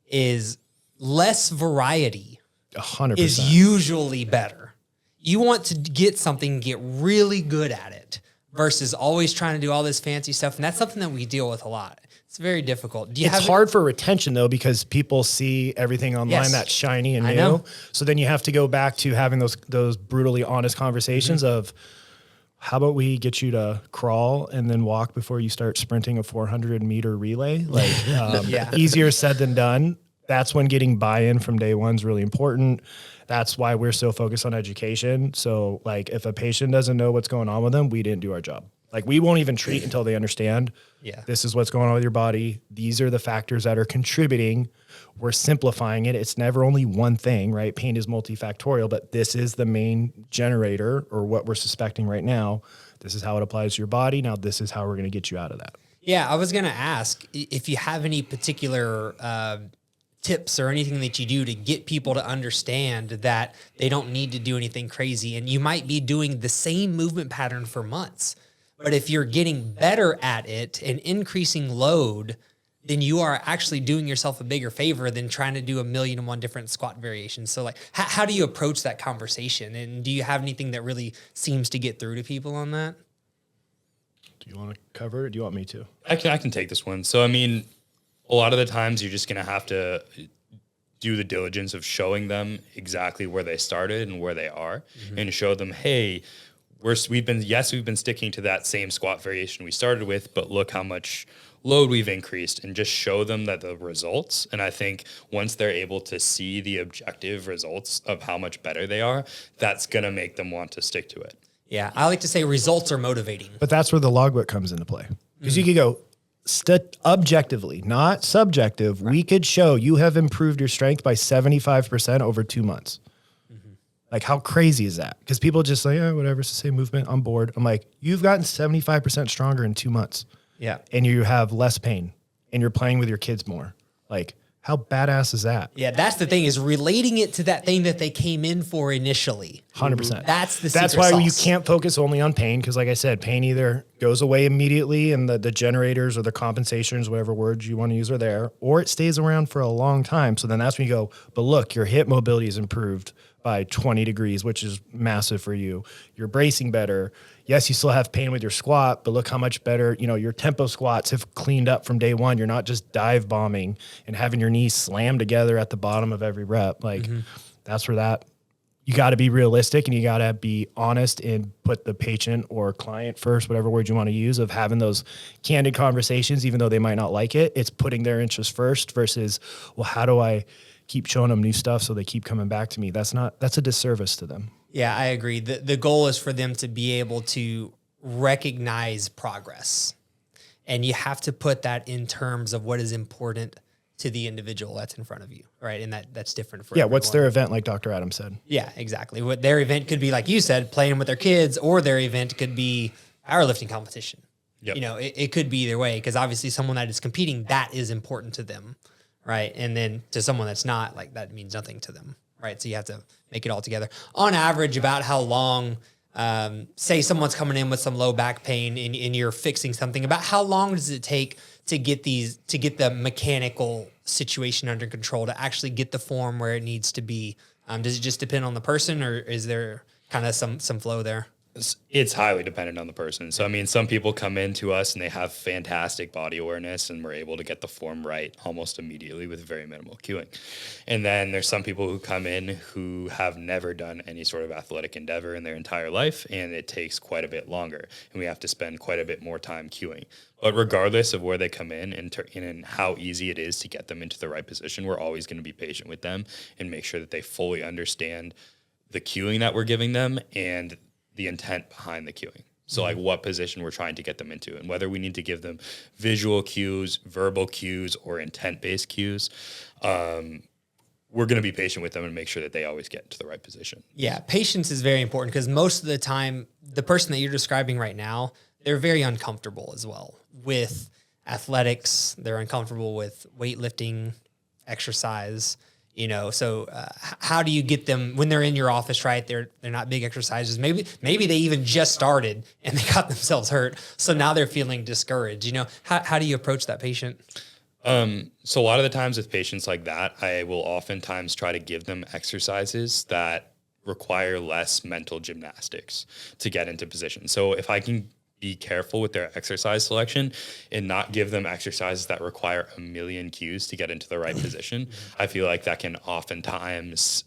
Is less variety 100% is usually better. You want to get something, get really good at it versus always trying to do all this fancy stuff. And that's something that we deal with a lot. It's very difficult. It's hard for retention though, because people see everything online that's shiny and new. So then you have to go back to having those brutally honest conversations of, how about we get you to crawl and then walk before you start sprinting a 400-meter relay? Like easier said than done. That's when getting buy-in from day one is really important. That's why we're so focused on education. So like if a patient doesn't know what's going on with them, we didn't do our job. Like we won't even treat until they understand this is what's going on with your body. These are the factors that are contributing. We're simplifying it. It's never only one thing, right? Pain is multifactorial, but this is the main generator or what we're suspecting right now. This is how it applies to your body. Now this is how we're going to get you out of that. Yeah, I was going to ask if you have any particular tips or anything that you do to get people to understand that they don't need to do anything crazy. And you might be doing the same movement pattern for months. But if you're getting better at it and increasing load, then you are actually doing yourself a bigger favor than trying to do 1,000,001 different squat variations. So like, how do you approach that conversation? And do you have anything that really seems to get through to people on that? Do you want to cover it or do you want me to? I can take this one. So, I mean, a lot of the times you're just going to have to do the diligence of showing them exactly where they started and where they are and show them, hey, we've been sticking to that same squat variation we started with, but look how much load we've increased, and just show them that the results. And I think once they're able to see the objective results of how much better they are, that's going to make them want to stick to it. Yeah. I like to say results are motivating. But that's where the logbook comes into play. Because you could go objectively, not subjective. Right. We could show you have improved your strength by 75% over 2 months. Like, how crazy is that? Because people just say, yeah, whatever, it's the same movement, I'm bored. I'm like, you've gotten 75% stronger in 2 months. Yeah. And you have less pain and you're playing with your kids more. Like, how badass is that? Yeah, that's the thing, is relating it to that thing that they came in for initially. 100%. That's the That's secret why you sauce. can't focus only on pain. Because like I said, pain either goes away immediately and the generators or the compensations, whatever words you want to use are there, or it stays around for a long time. So then that's when you go, but look, your hip mobility is improved by 20 degrees, which is massive for you. You're bracing better. Yes, you still have pain with your squat, but look how much better, your tempo squats have cleaned up from day one. You're not just dive bombing and having your knees slam together at the bottom of every rep. Like that's where you got to be realistic and you got to be honest and put the patient or client first, whatever word you want to use, of having those candid conversations, even though they might not like it. It's putting their interests first versus, well, how do I keep showing them new stuff so they keep coming back to me? That's a disservice to them. Yeah, I agree. The goal is for them to be able to recognize progress. And you have to put that in terms of what is important to the individual that's in front of you, right? And that's different for everyone. What's their event, like Dr. Adam said? Yeah, exactly. What their event could be, like you said, playing with their kids, or their event could be powerlifting competition. Yep. It could be either way, because obviously someone that is competing, that is important to them, right? And then to someone that's not, like, that means nothing to them, right? So you have to make it all together. On average, about how long, say someone's coming in with some low back pain and you're fixing something, about how long does it take to get the mechanical situation under control, to actually get the form where it needs to be? Does it just depend on the person, or is there kind of some flow there? It's highly dependent on the person. So, I mean, some people come into us and they have fantastic body awareness and we're able to get the form right almost immediately with very minimal cueing. And then there's some people who come in who have never done any sort of athletic endeavor in their entire life, and it takes quite a bit longer and we have to spend quite a bit more time cueing. But regardless of where they come in and how easy it is to get them into the right position, we're always going to be patient with them and make sure that they fully understand the cueing that we're giving them and the intent behind the cueing. So like what position we're trying to get them into and whether we need to give them visual cues, verbal cues, or intent-based cues. We're going to be patient with them and make sure that they always get into the right position. Yeah, patience is very important because most of the time, the person that you're describing right now, they're very uncomfortable as well with athletics. They're uncomfortable with weightlifting, exercise. So how do you get them when they're in your office, right? They're not big exercises. Maybe they even just started and they got themselves hurt. So now they're feeling discouraged. How do you approach that patient? So a lot of the times with patients like that, I will oftentimes try to give them exercises that require less mental gymnastics to get into position. So if I can be careful with their exercise selection and not give them exercises that require a million cues to get into the right position, I feel like that can oftentimes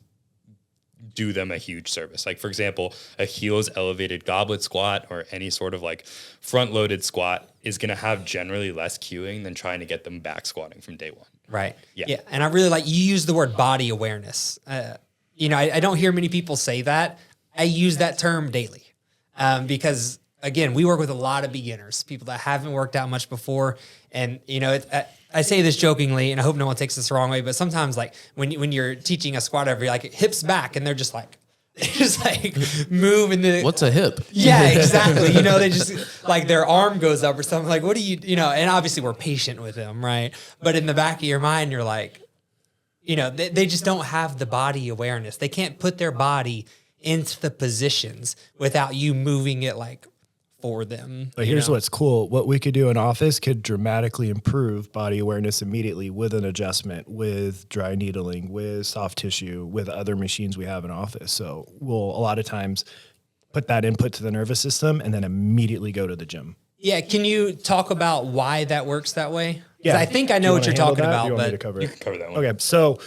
do them a huge service. Like for example, a heels elevated goblet squat or any sort of like front loaded squat is going to have generally less cueing than trying to get them back squatting from day one. Right. Yeah. And I really like you use the word body awareness. I don't hear many people say that. I use that term daily because again, we work with a lot of beginners, people that haven't worked out much before. And, I say this jokingly, and I hope no one takes this the wrong way, but sometimes like when you're teaching a squat over, you're like hips back and they're just like move. And what's a hip? Yeah, exactly. They just like their arm goes up or something like, what do you, and obviously we're patient with them. Right. But in the back of your mind, you're like, they just don't have the body awareness. They can't put their body into the positions without you moving it like for them. But here's what's cool. What we could do in office could dramatically improve body awareness immediately with an adjustment, with dry needling, with soft tissue, with other machines we have in office. So we'll a lot of times put that input to the nervous system and then immediately go to the gym. Yeah. Can you talk about why that works that way? Yeah. I think I know what you're talking about, you want me to but cover You it? can cover that one. Okay. So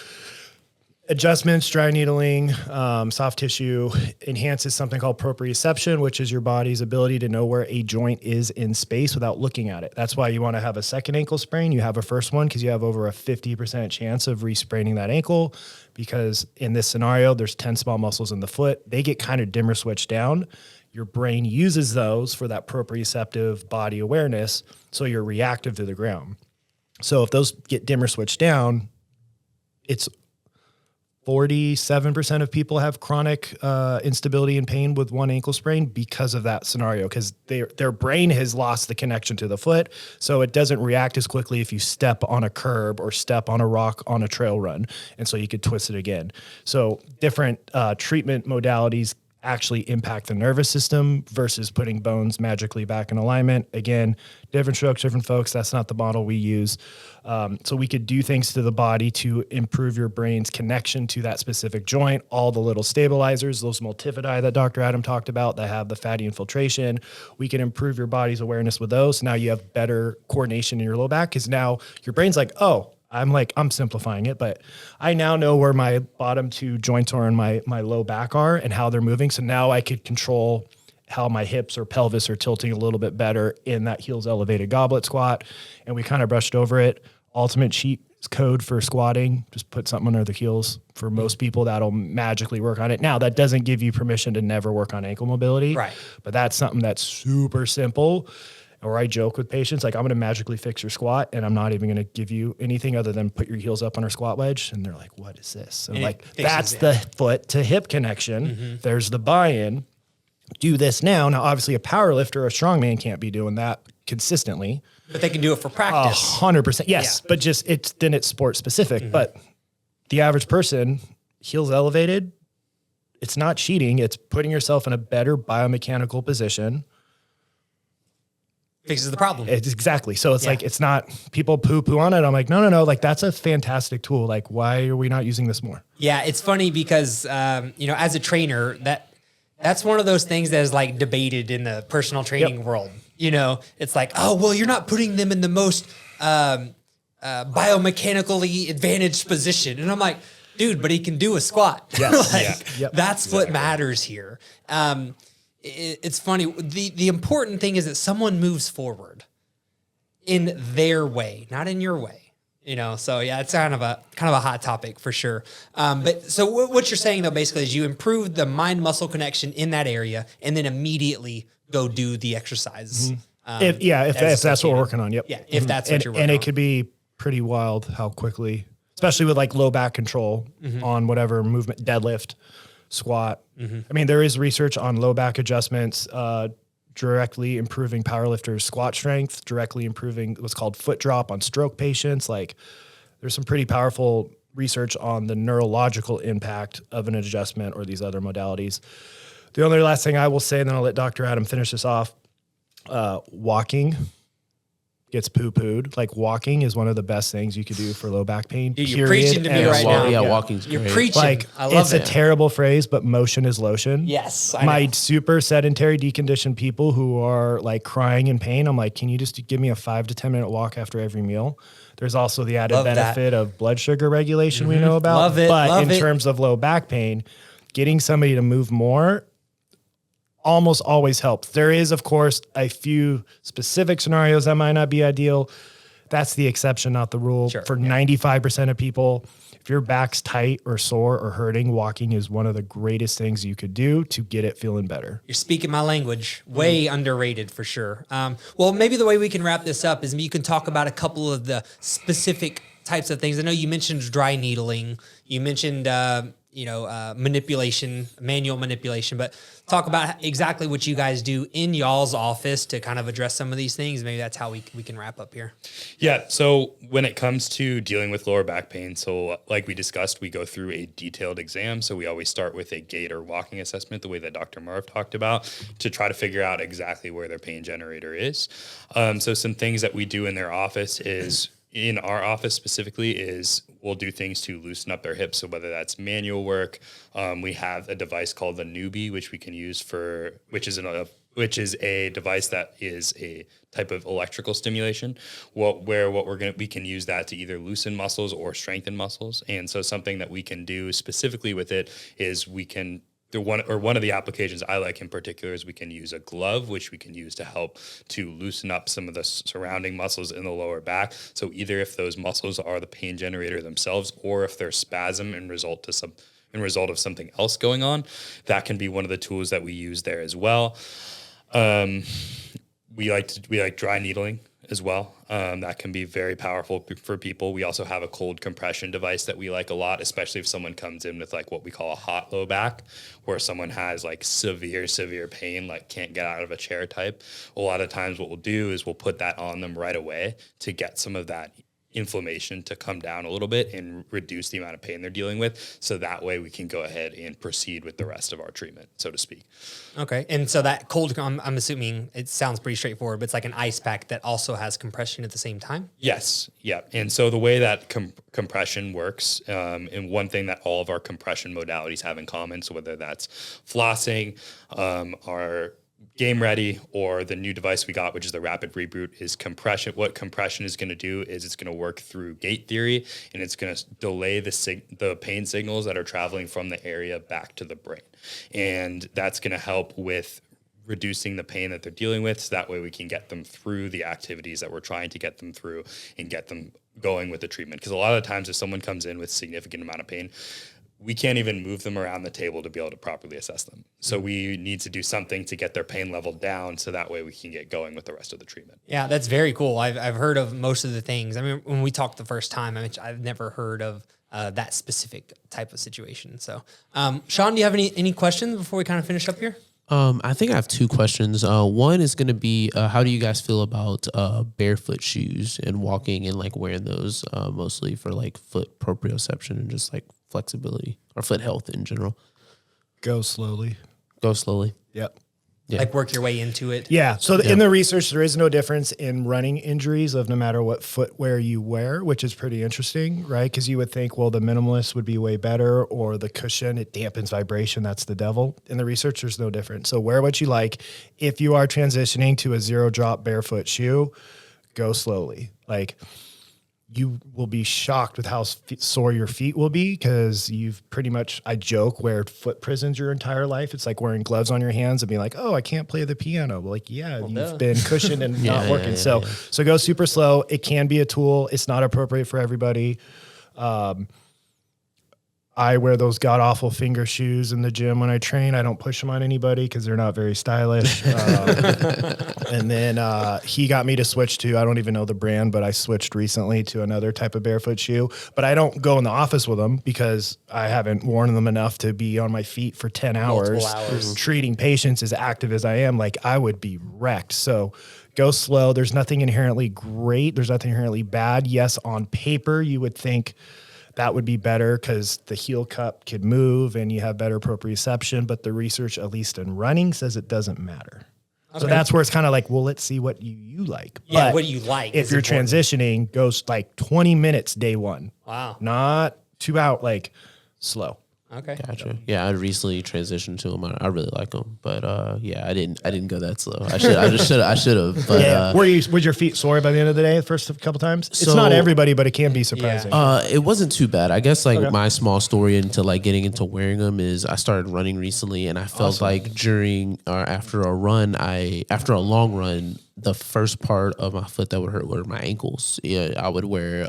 adjustments, dry needling, soft tissue enhances something called proprioception, which is your body's ability to know where a joint is in space without looking at it. That's why you want to have a second ankle sprain. You have a first one because you have over a 50% chance of re-spraining that ankle, because in this scenario, there's 10 small muscles in the foot. They get kind of dimmer switched down. Your brain uses those for that proprioceptive body awareness, so you're reactive to the ground. So if those get dimmer switched down, it's 47% of people have chronic instability and pain with one ankle sprain because of that scenario, because their brain has lost the connection to the foot, so it doesn't react as quickly if you step on a curb or step on a rock on a trail run, and so you could twist it again. So different treatment modalities actually impact the nervous system versus putting bones magically back in alignment. Again, different strokes, different folks. That's not the model we use. So we could do things to the body to improve your brain's connection to that specific joint. All the little stabilizers, those multifidi that Dr. Adam talked about that have the fatty infiltration, we can improve your body's awareness with those. Now you have better coordination in your low back because now your brain's like, oh, I'm simplifying it, but I now know where my bottom two joints are and my low back are and how they're moving. So now I could control how my hips or pelvis are tilting a little bit better in that heels elevated goblet squat. And we kind of brushed over it. Ultimate cheat code for squatting, just put something under the heels. For most people, that'll magically work on it. Now, that doesn't give you permission to never work on ankle mobility, right? But that's something that's super simple. Or I joke with patients, like, I'm going to magically fix your squat and I'm not even going to give you anything other than put your heels up on our squat wedge. And they're like, what is this? And like, that's the foot to hip connection. Mm-hmm. There's the buy-in. Do this now. Now, obviously a power lifter or a strongman can't be doing that consistently. But they can do it for practice. 100%. Yes. Yeah. But just it's sport specific. Mm-hmm. But the average person, heels elevated, it's not cheating. It's putting yourself in a better biomechanical position. Fixes the problem. It's exactly. So it's like, it's not, people poo on it. I'm like, no. Like, that's a fantastic tool. Like, why are we not using this more? Yeah. It's funny because, as a trainer, that That's one of those things that is like debated in the personal training world. You know, it's like, oh, well, you're not putting them in the most biomechanically advantaged position. And I'm like, dude, but he can do a squat. Yes. That's what matters here. It's funny. The important thing is that someone moves forward in their way, not in your way. You know, so yeah, it's kind of a hot topic for sure. But so what you're saying though, basically, is you improve the mind muscle connection in that area, and then immediately go do the exercise. If that's what we're working on. Yep. Yeah, if that's what you're working on. And it could be pretty wild how quickly, especially with like low back control on whatever movement, deadlift, squat. I mean, there is research on low back adjustments, directly improving powerlifters' squat strength, directly improving what's called foot drop on stroke patients. Like, there's some pretty powerful research on the neurological impact of an adjustment or these other modalities. The only last thing I will say, and then I'll let Dr. Adam finish this off, walking gets poo-pooed. Like, walking is one of the best things you could do for low back pain. Dude, you're preaching to me right now. Yeah, walking's You're great. preaching. Like, I love it's it. a terrible phrase, but motion is lotion. Yes. My super sedentary, deconditioned people who are like crying in pain, I'm like, can you just give me a 5 to 10 minute walk after every meal? There's also the added benefit of blood sugar regulation we know about. Love it. But in terms of low back pain, getting somebody to move more almost always helps. There is, of course, a few specific scenarios that might not be ideal. That's the exception, not the rule. Sure, For 95% of people, if your back's tight or sore or hurting, walking is one of the greatest things you could do to get it feeling better. You're speaking my language. Way underrated for sure. Well, maybe the way we can wrap this up is you can talk about a couple of the specific types of things. I know you mentioned dry needling. You mentioned manipulation, manual manipulation, but talk about exactly what you guys do in y'all's office to kind of address some of these things. Maybe that's how we can wrap up here. Yeah. So when it comes to dealing with lower back pain, so like we discussed, we go through a detailed exam. So we always start with a gait or walking assessment, the way that Dr. Marv talked about, to try to figure out exactly where their pain generator is. So some things that we do in their office is, in our office specifically, is we'll do things to loosen up their hips. So whether that's manual work, we have a device called the Newbie, which we can use which is a device that is a type of electrical stimulation. We can use that to either loosen muscles or strengthen muscles. And so something that we can do specifically with it is one of the applications I like in particular is we can use a glove, which we can use to help to loosen up some of the surrounding muscles in the lower back. So either if those muscles are the pain generator themselves, or if they're spasm in result of something else going on, that can be one of the tools that we use there as well. We like dry needling as well. That can be very powerful for people. We also have a cold compression device that we like a lot, especially if someone comes in with like what we call a hot low back, where someone has like severe pain, like can't get out of a chair type. A lot of times what we'll do is we'll put that on them right away to get some of that inflammation to come down a little bit and reduce the amount of pain they're dealing with. So that way we can go ahead and proceed with the rest of our treatment, so to speak. Okay. And so that cold, I'm assuming it sounds pretty straightforward, but it's like an ice pack that also has compression at the same time? Yes. Yeah. And so the way that compression works, and one thing that all of our compression modalities have in common, so whether that's flossing, our Game Ready, or the new device we got, which is the Rapid Reboot, is compression. What compression is going to do is it's going to work through gate theory, and it's going to delay the pain signals that are traveling from the area back to the brain. And that's going to help with reducing the pain that they're dealing with, so that way we can get them through the activities that we're trying to get them through and get them going with the treatment. Because a lot of times if someone comes in with significant amount of pain, we can't even move them around the table to be able to properly assess them. So we need to do something to get their pain level down, so that way we can get going with the rest of the treatment. Yeah, that's very cool. I've heard of most of the things. I mean, when we talked the first time, I've never heard of that specific type of situation. So, Sean, do you have any questions before we kind of finish up here? I think I have two questions. One is going to be, how do you guys feel about barefoot shoes and walking and like wearing those mostly for like foot proprioception and just like flexibility or foot health in general? Go slowly. Go slowly. Yep. Like work your way into it. Yeah. So in the research, there is no difference in running injuries of no matter what footwear you wear, which is pretty interesting, right? Because you would think, well, the minimalist would be way better, or the cushion, it dampens vibration. That's the devil. In the research, there's no difference. So wear what you like. If you are transitioning to a 0-drop barefoot shoe, go slowly. Like, you will be shocked with how sore your feet will be, because you've pretty much, I joke, wear foot prisons your entire life. It's like wearing gloves on your hands and being like, oh, I can't play the piano. Well, like, you've been cushioned and not working. So go super slow. It can be a tool. It's not appropriate for everybody. I wear those god awful finger shoes in the gym when I train. I don't push them on anybody because they're not very stylish. And then he got me to switch to, I don't even know the brand, but I switched recently to another type of barefoot shoe. But I don't go in the office with them because I haven't worn them enough to be on my feet for 10 hours. Treating patients as active as I am. Like, I would be wrecked. So go slow. There's nothing inherently great. There's nothing inherently bad. Yes, on paper, you would think that would be better because the heel cup could move and you have better proprioception, but the research, at least in running, says it doesn't matter. Okay. So that's where it's kind of like, well, let's see what you like. Yeah, but what do you like? If you're transitioning, goes like 20 minutes day one. Wow. Not 2 hours, like slow. Okay. Gotcha. Yeah, I recently transitioned to them. I really like them, but I didn't go that slow. I should have. But yeah. Were your feet sore by the end of the day? The first couple times? It's not everybody, but it can be surprising. It wasn't too bad. I guess my small story into like getting into wearing them is I started running recently, and I felt like during or after a long run, the first part of my foot that would hurt were my ankles. Yeah, I would wear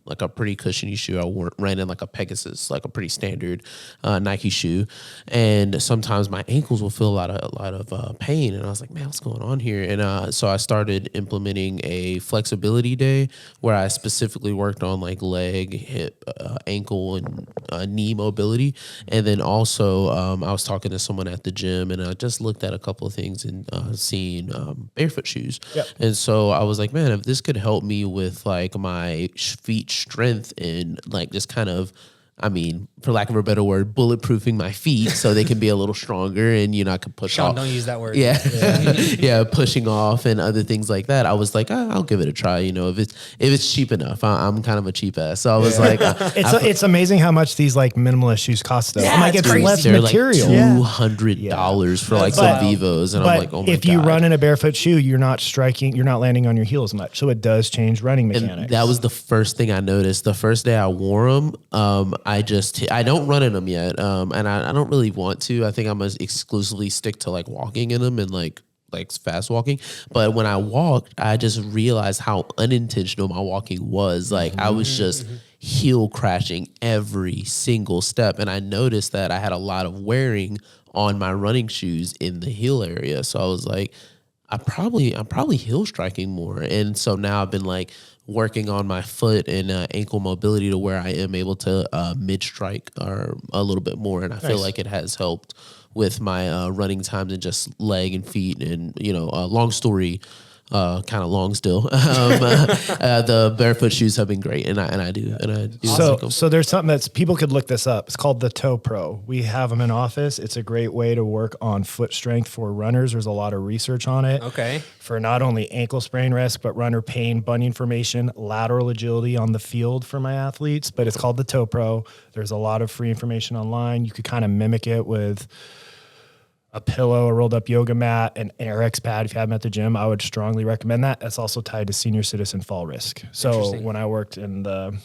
like a pretty cushiony shoe. I ran in like a Pegasus, like a pretty standard Nike shoe, and sometimes my ankles will feel a lot of pain. And I was like, man, what's going on here? And so I started implementing a flexibility day where I specifically worked on like leg, hip, ankle, and knee mobility. And then also I was talking to someone at the gym, and I just looked at a couple of things and seen barefoot shoes. Yep. And so I was like, man, if this could help me with like my feet strength and like just kind of, I mean, for lack of a better word, bulletproofing my feet so they can be a little stronger and, I could push Sean, off. don't use that word. Yeah. Yeah. Pushing off and other things like that. I was like, I'll give it a try. If it's cheap enough. I'm kind of a cheap ass. So I was like, it's amazing how much these like minimalist shoes cost though. Yeah, I'm like, it's less material. Like $200 for like some Vivos. And I'm like, oh my God. If you run in a barefoot shoe, you're not landing on your heels much. So it does change running mechanics. And that was the first thing I noticed. The first day I wore them, I don't run in them yet, and I don't really want to. I think I'm gonna exclusively stick to like walking in them and like fast walking. But when I walked, I just realized how unintentional my walking was. Like I was just heel crashing every single step, and I noticed that I had a lot of wearing on my running shoes in the heel area. So I was like, I'm probably heel striking more, and so now I've been like working on my foot and ankle mobility to where I am able to mid strike or a little bit more, and I feel like it has helped with my running times and just leg and feet. And long story, kind of long still. The barefoot shoes have been great, and I do. So there's something that's people could look this up. It's called the Toe Pro. We have them in office. It's a great way to work on foot strength for runners. There's a lot of research on it. Okay. For not only ankle sprain risk, but runner pain, bunion formation, lateral agility on the field for my athletes. But it's called the Toe Pro. There's a lot of free information online. You could kind of mimic it with a pillow, a rolled up yoga mat, an RX pad. If you have them at the gym, I would strongly recommend that. That's also tied to senior citizen fall risk. So when I worked in the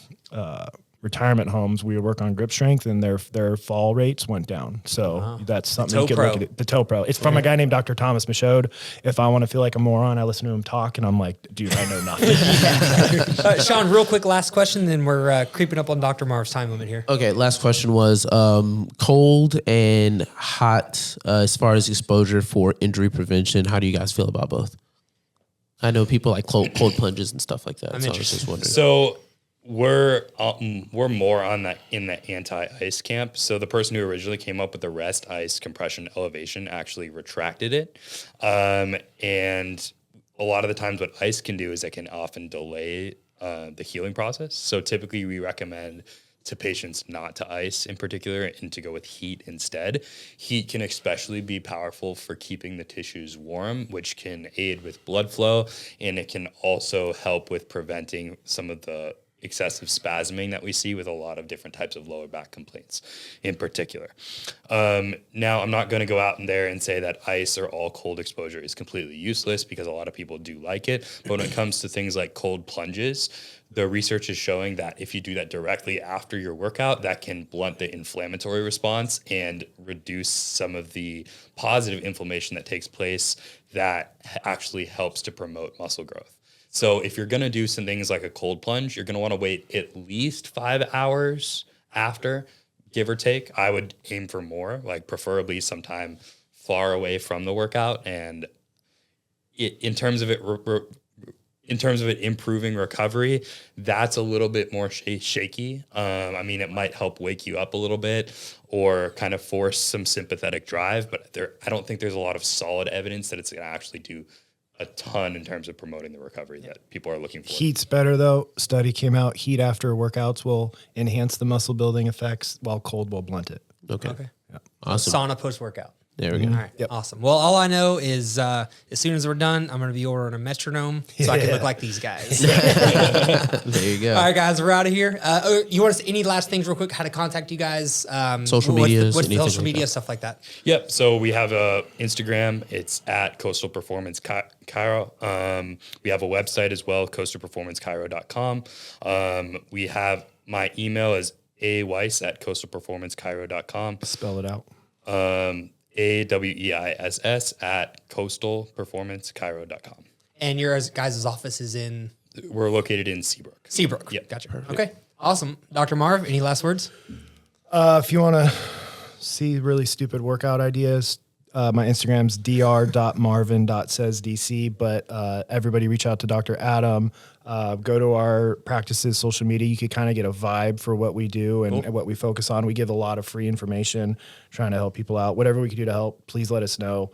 retirement homes, we would work on grip strength, and their fall rates went down. So that's something you could look at. The Toe Pro. It's from a guy named Dr. Thomas Michaud. If I want to feel like a moron, I listen to him talk, and I'm like, dude, I know nothing. Sean, real quick, last question, then we're creeping up on Dr. Marv's time limit here. Okay, last question was cold and hot as far as exposure for injury prevention. How do you guys feel about both? I know people like cold plunges and stuff like that. I'm so interested. I was just wondering. So we're more on that in the anti-ice camp. So the person who originally came up with the rest ice compression elevation actually retracted it, and a lot of the times what ice can do is it can often delay the healing process. So typically we recommend to patients not to ice in particular and to go with heat instead. Heat can especially be powerful for keeping the tissues warm, which can aid with blood flow, and it can also help with preventing some of the excessive spasming that we see with a lot of different types of lower back complaints in particular. Now, I'm not going to go out in there and say that ice or all cold exposure is completely useless, because a lot of people do like it. But when it comes to things like cold plunges, the research is showing that if you do that directly after your workout, that can blunt the inflammatory response and reduce some of the positive inflammation that takes place that actually helps to promote muscle growth. So if you're going to do some things like a cold plunge, you're going to want to wait at least 5 hours after, give or take. I would aim for more, like preferably sometime far away from the workout. And in terms of it improving recovery, that's a little bit more shaky. I mean, it might help wake you up a little bit or kind of force some sympathetic drive, but I don't think there's a lot of solid evidence that it's going to actually do a ton in terms of promoting the recovery that people are looking for. Heat's better though. Study came out. Heat after workouts will enhance the muscle building effects, while cold will blunt it. Okay. Yeah. Awesome. Sauna post-workout. There we go. All right, Yep. awesome. Well, all I know is as soon as we're done, I'm going to be ordering a metronome so I can look like these guys. There you go. All right, guys, we're out of here. You want us any last things real quick? How to contact you guys? Social medias, what's the anything social like media that. stuff like that? Yep. So we have a Instagram. It's at Coastal Performance Chiro. We have a website as well, coastalperformancechiro.com. We have, my email is aweiss@coastalperformancechiro.com. Spell it out. AWEISS at coastalperformancechiro.com. And your guys' office is in We're located in Seabrook. Seabrook. Yep. Gotcha. Okay, awesome. Dr. Marv, any last words? If you want to see really stupid workout ideas, my Instagram's dr.marvin.saysdc, but everybody reach out to Dr. Adam. Go to our practices, social media. You could kind of get a vibe for what we do and what we focus on. We give a lot of free information, trying to help people out. Whatever we can do to help, please let us know.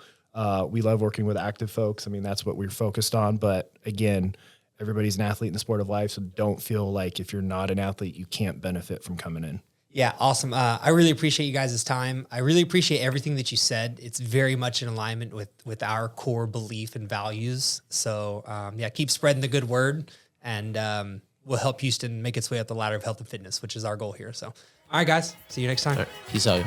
We love working with active folks. I mean, that's what we're focused on. But again, everybody's an athlete in the sport of life, so don't feel like if you're not an athlete, you can't benefit from coming in. Yeah, awesome. I really appreciate you guys' time. I really appreciate everything that you said. It's very much in alignment with our core belief and values. So yeah, keep spreading the good word, and we'll help Houston make its way up the ladder of health and fitness, which is our goal here. So, all right, guys, see you next time. All right. Peace out.